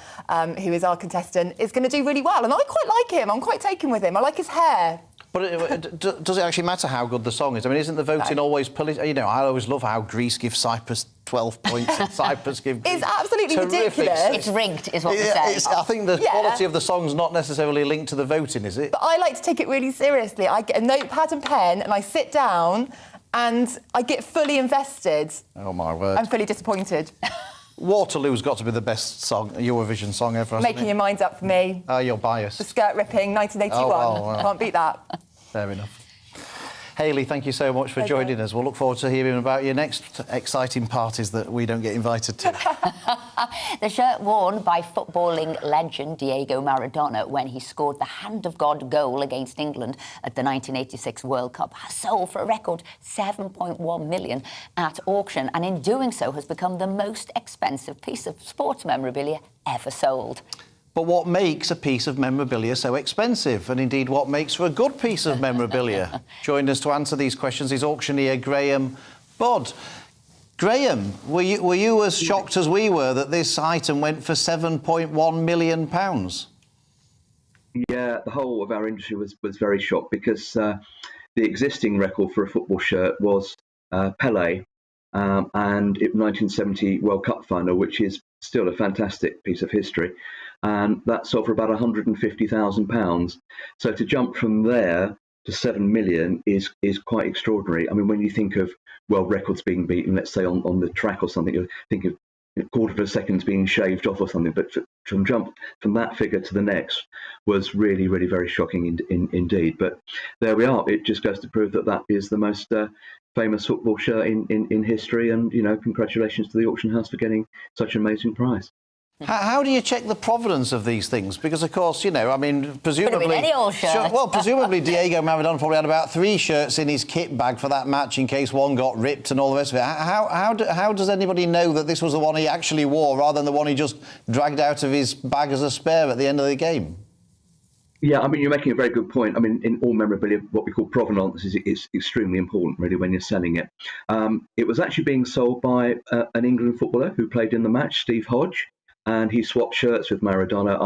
who is our contestant, is going to do really well. And I quite like him. I'm quite taken with him. I like his hair. But does it actually matter how good the song is? I mean, isn't the voting always political? You know, I always love how Greece gives Cyprus 12 points and Cyprus give Greece. It's absolutely ridiculous. It's rigged, is what we're saying. I think the quality of the song's not necessarily linked to the voting, is it? But I like to take it really seriously. I get a notepad and pen and I sit down and I get fully invested. Oh, my word. I'm fully disappointed. Waterloo's got to be the best song, Eurovision song ever, hasn't Making your mind up for me. Oh, you're biased. The skirt ripping, 1981. Oh, well. Can't beat that. Fair enough. Hayley, thank you so much for joining us. We'll look forward to hearing about your next exciting parties that we don't get invited to. The shirt worn by footballing legend Diego Maradona when he scored the Hand of God goal against England at the 1986 World Cup has sold for a record $7.1 million at auction, and in doing so has become the most expensive piece of sports memorabilia ever sold. But what makes a piece of memorabilia so expensive? And indeed, what makes for a good piece of memorabilia? Joining us to answer these questions is auctioneer Graham Bodd. Graham, were you as shocked as we were that this item went for £7.1 million? Yeah, the whole of our industry was very shocked, because the existing record for a football shirt was Pelé and 1970 World Cup final, which is still a fantastic piece of history. And that sold for about £150,000. So to jump from there to 7 million is quite extraordinary. I mean, when you think of world records being beaten, let's say on the track or something, you think of a quarter of a second being shaved off or something. But to jump from that figure to the next was really, really very shocking indeed. But there we are. It just goes to prove that is the most famous football shirt in history. And, you know, congratulations to the auction house for getting such an amazing prize. How do you check the provenance of these things? Because, of course, you know, I mean, presumably... Could have been any old shirt. Well, presumably Diego Maradona probably had about 3 shirts in his kit bag for that match in case one got ripped and all the rest of it. How does anybody know that this was the one he actually wore rather than the one he just dragged out of his bag as a spare at the end of the game? Yeah, I mean, you're making a very good point. I mean, in all memorabilia, what we call provenance is extremely important, really, when you're selling it. It was actually being sold by an England footballer who played in the match, Steve Hodge, and he swapped shirts with Maradona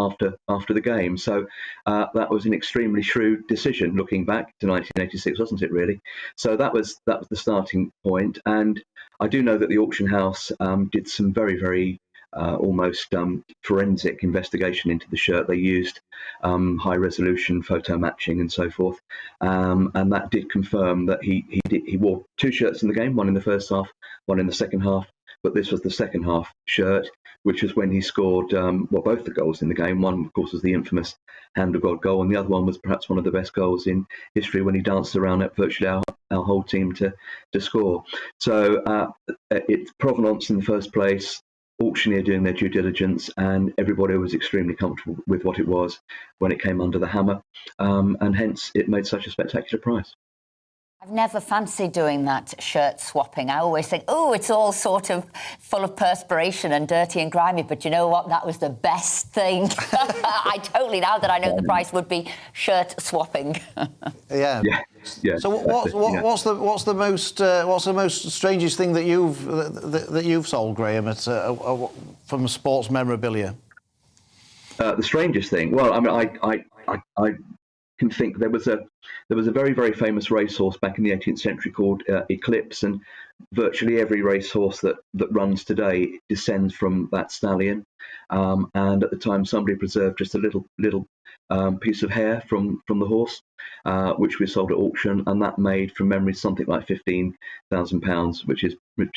after the game. So that was an extremely shrewd decision, looking back to 1986, wasn't it, really? So that was the starting point. And I do know that the auction house did some very, very almost forensic investigation into the shirt. They used high resolution photo matching and so forth, and that did confirm that he wore two shirts in the game, one in the first half, one in the second half, but this was the second half shirt, which was when he scored both the goals in the game. One, of course, was the infamous hand of God goal, and the other one was perhaps one of the best goals in history when he danced around at virtually our whole team to score. So it's provenance in the first place, auctioneer doing their due diligence, and everybody was extremely comfortable with what it was when it came under the hammer, and hence it made such a spectacular price. I've never fancied doing that shirt swapping. I always think, oh, it's all sort of full of perspiration and dirty and grimy, but you know what? That was the best thing. I totally, now that I know the price, would be shirt swapping. Yeah. So what's the most strangest thing that you've sold, Graham, at from sports memorabilia? The strangest thing? Well, I mean, I can think there was a very, very famous racehorse back in the 18th century called Eclipse, and virtually every racehorse that runs today descends from that stallion. And at the time, somebody preserved just a little piece of hair from the horse, which we sold at auction, and that made, from memory, something like £15,000, which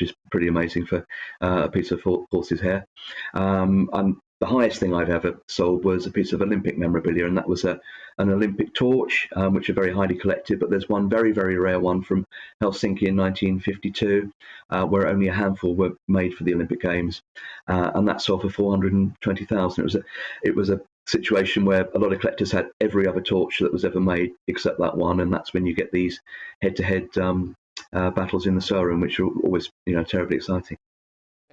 is pretty amazing for a piece of horse's hair. And the highest thing I've ever sold was a piece of Olympic memorabilia, and that was an Olympic torch, which are very highly collected. But there's one very, very rare one from Helsinki in 1952, where only a handful were made for the Olympic Games, and that sold for $420,000. It was a situation where a lot of collectors had every other torch that was ever made except that one, and that's when you get these head-to-head battles in the showroom, which are always, terribly exciting.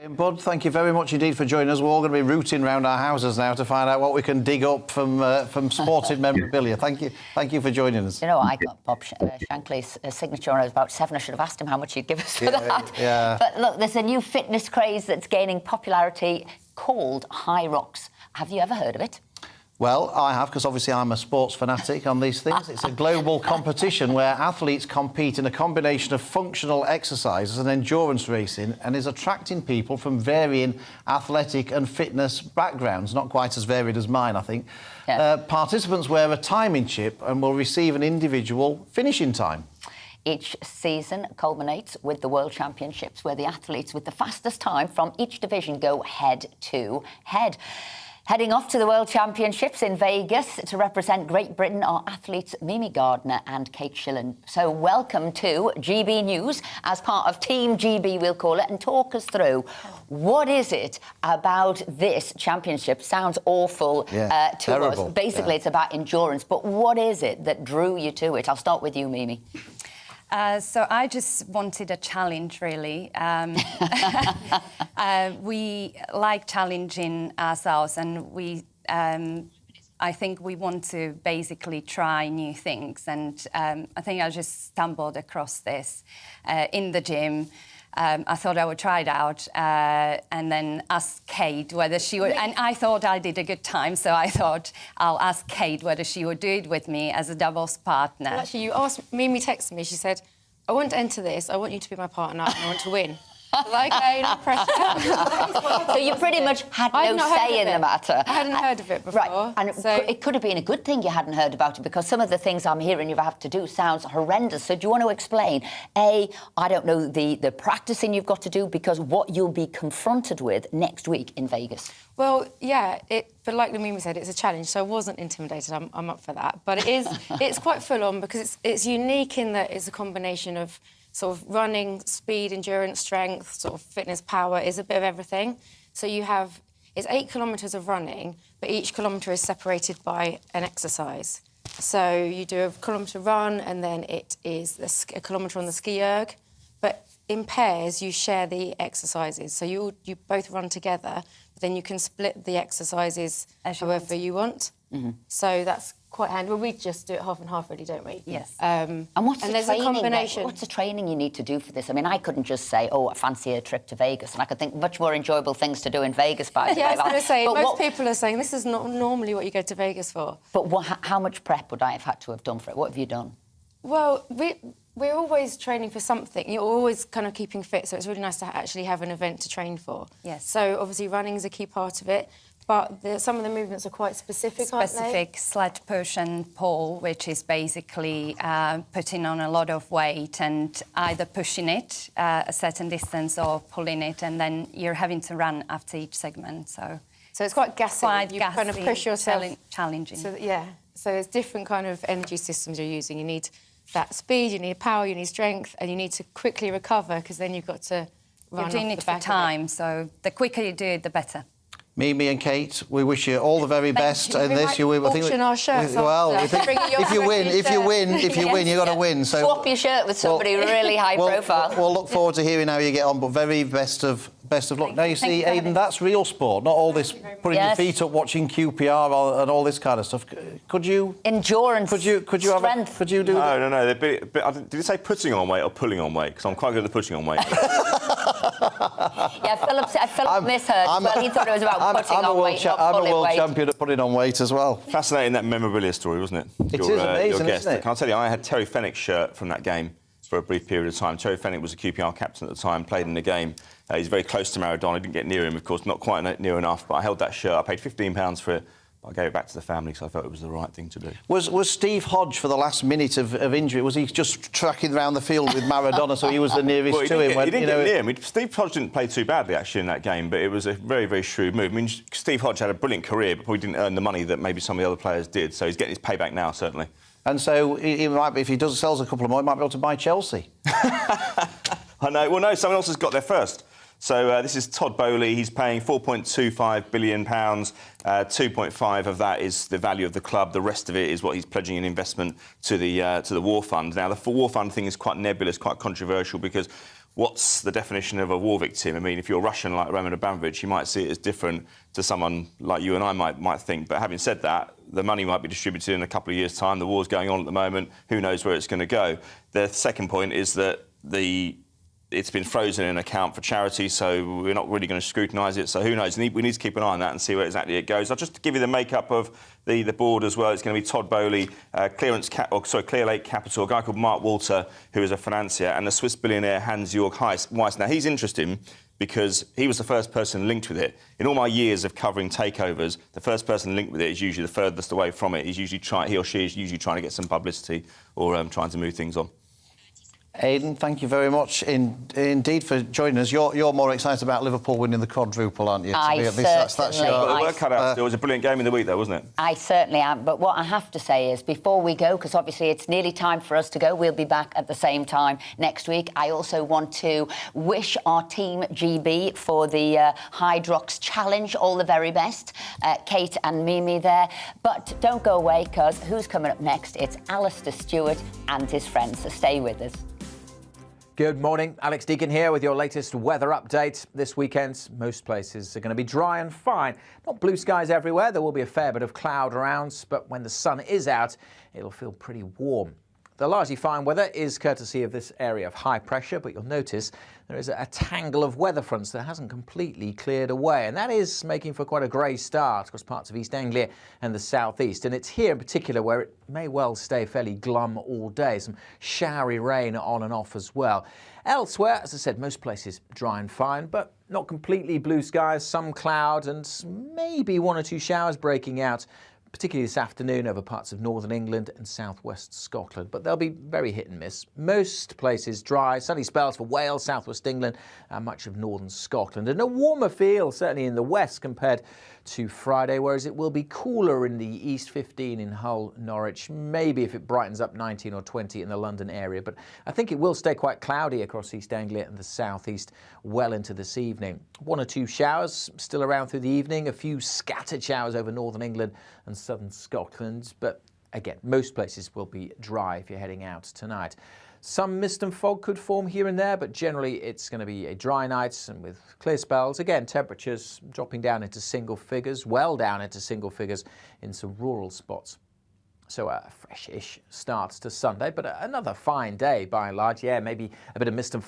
Bud, thank you very much indeed for joining us. We're all going to be rooting around our houses now to find out what we can dig up from sporting memorabilia. Thank you for joining us. You know, I got Bob Shankly's signature when I was about 7. I should have asked him how much he'd give us for that. Yeah. But look, there's a new fitness craze that's gaining popularity called High Rocks. Have you ever heard of it? Well, I have, because obviously I'm a sports fanatic on these things. It's a global competition where athletes compete in a combination of functional exercises and endurance racing, and is attracting people from varying athletic and fitness backgrounds, not quite as varied as mine, I think. Yeah. Participants wear a timing chip and will receive an individual finishing time. Each season culminates with the World Championships, where the athletes with the fastest time from each division go head-to-head. Heading off to the World Championships in Vegas to represent Great Britain are athletes Mimi Gardner and Kate Shillan. So welcome to GB News as part of Team GB, we'll call it, and talk us through what is it about this championship. Sounds awful to us. Basically, it's about endurance, but what is it that drew you to it? I'll start with you, Mimi. So I just wanted a challenge, really. We like challenging ourselves, and I think we want to basically try new things. And I think I just stumbled across this in the gym. I thought I would try it out and then ask Kate whether she would... And I thought I did a good time, so I thought I'll ask Kate whether she would do it with me as a doubles partner. Well, actually, you asked... Mimi texted me, she said, I want to enter this, I want you to be my partner, and I want to win. Like, okay, no pressure. So you pretty much had no say in the matter. I hadn't heard of it before. Right, and it could have been a good thing you hadn't heard about it, because some of the things I'm hearing you have to do sounds horrendous. So do you want to explain, I don't know, the practicing you've got to do, because what you'll be confronted with next week in Vegas? Well, yeah, but like Mimi said, it's a challenge, so I wasn't intimidated. I'm up for that. But it's quite full-on, because it's unique in that it's a combination of sort of running, speed, endurance, strength, sort of fitness, power, is a bit of everything. So it's 8 kilometres of running, but each kilometre is separated by an exercise. So you do a kilometre run, and then it is a kilometre on the ski erg. But in pairs, you share the exercises. So you both run together, but then you can split the exercises however you want. Mm-hmm. So that's quite handy. Well, we just do it half and half, really, don't we? Yes. And what's the there's training a combination. What's the training you need to do for this? I mean, I couldn't just say, oh, I fancy a trip to Vegas, and I could think much more enjoyable things to do in Vegas, by the way. Yeah, I was going to say, But most people are saying this is not normally what you go to Vegas for. But how much prep would I have had to have done for it? What have you done? Well, we're always training for something. You're always kind of keeping fit, so it's really nice to actually have an event to train for. Yes. So obviously running is a key part of it, but some of the movements are quite specific, aren't they? Specific sledge push and pull, which is basically putting on a lot of weight and either pushing it a certain distance or pulling it, and then you're having to run after each segment. So it's quite gassy. You gassy, kind of push yourself. challenging. So, yeah. So it's different kind of energy systems you're using. You need that speed, you need power, you need strength, and you need to quickly recover because then you've got to run. You're doing it for time, so the quicker you do it, the better. Mimi and Kate, we wish you all the very best in this. Auction our shirts. Well, if you win, you've got to win. So swap your shirt with somebody really high profile. We'll look forward to hearing how you get on. But very best of luck. Now you see, Aidan, that's real sport, not all this putting your feet up, watching QPR and all this kind of stuff. Could you endurance? Could you strength. Could you do? No. Did you say putting on weight or pulling on weight? Because I'm quite good at putting on weight. Yeah, Philip misheard. Well, he thought it was about putting on weight, not I'm a pulling world weight. champion at putting on weight as well. Fascinating, that memorabilia story, wasn't it? It is amazing, isn't it? Can I tell you, I had Terry Fenwick's shirt from that game for a brief period of time. Terry Fenwick was a QPR captain at the time, played in the game. He's very close to Maradona. I didn't get near him, of course, not quite near enough, but I held that shirt. I paid £15 for it. I gave it back to the family because I felt it was the right thing to do. Was Steve Hodge, for the last minute of injury, was he just tracking around the field with Maradona so he was the nearest to him? He didn't get near him. Steve Hodge didn't play too badly, actually, in that game, but it was a very, very shrewd move. I mean, Steve Hodge had a brilliant career, but probably didn't earn the money that maybe some of the other players did, so he's getting his payback now, certainly. And so he might be, if he sells a couple of more, he might be able to buy Chelsea. I know. Well, no, someone else has got there first. So this is Todd Bowley. He's paying £4.25 billion. 2.5 of that is the value of the club. The rest of it is what he's pledging in investment to the war fund. Now, the war fund thing is quite nebulous, quite controversial, because what's the definition of a war victim? I mean, if you're Russian like Roman Abramovich, you might see it as different to someone like you and I might think. But having said that, the money might be distributed in a couple of years' time. The war's going on at the moment. Who knows where it's going to go? The second point is that it's been frozen in an account for charity, so we're not really going to scrutinise it. So who knows? We need to keep an eye on that and see where exactly it goes. I'll just give you the makeup of the board as well. It's going to be Todd Bowley, Clear Lake Capital, a guy called Mark Walter, who is a financier, and the Swiss billionaire Hans-Jörg Weiss. Now, he's interesting because he was the first person linked with it. In all my years of covering takeovers, the first person linked with it is usually the furthest away from it. He or she is usually trying to get some publicity or trying to move things on. Aidan, thank you very much indeed for joining us. You're more excited about Liverpool winning the quadruple, aren't you? That's it was a brilliant game in the week, though, wasn't it? I certainly am. But what I have to say is, before we go, because obviously it's nearly time for us to go, we'll be back at the same time next week. I also want to wish our team GB for the Hydrox Challenge all the very best. Kate and Mimi there. But don't go away, because who's coming up next? It's Alistair Stewart and his friends. So stay with us. Good morning, Alex Deacon here with your latest weather update. This weekend, most places are going to be dry and fine. Not blue skies everywhere, there will be a fair bit of cloud around, but when the sun is out, it'll feel pretty warm. The largely fine weather is courtesy of this area of high pressure, but you'll notice there is a tangle of weather fronts that hasn't completely cleared away, and that is making for quite a grey start across parts of East Anglia and the southeast. And it's here in particular where it may well stay fairly glum all day. Some showery rain on and off as well. Elsewhere, as I said, most places dry and fine, but not completely blue skies, some cloud and maybe one or two showers breaking out, particularly this afternoon over parts of northern England and southwest Scotland. But they'll be very hit and miss. Most places dry, sunny spells for Wales, southwest England and much of northern Scotland. And a warmer feel, certainly in the west, compared to Friday, whereas it will be cooler in the east, 15 in Hull, Norwich, maybe if it brightens up 19 or 20 in the London area. But I think it will stay quite cloudy across East Anglia and the southeast well into this evening. One or two showers still around through the evening, a few scattered showers over northern England and southern Scotland, but again, most places will be dry if you're heading out tonight. Some mist and fog could form here and there, but generally it's going to be a dry night and with clear spells. Again, temperatures dropping down into single figures, well down into single figures in some rural spots. So a fresh-ish start to Sunday, but another fine day by and large. Yeah, maybe a bit of mist and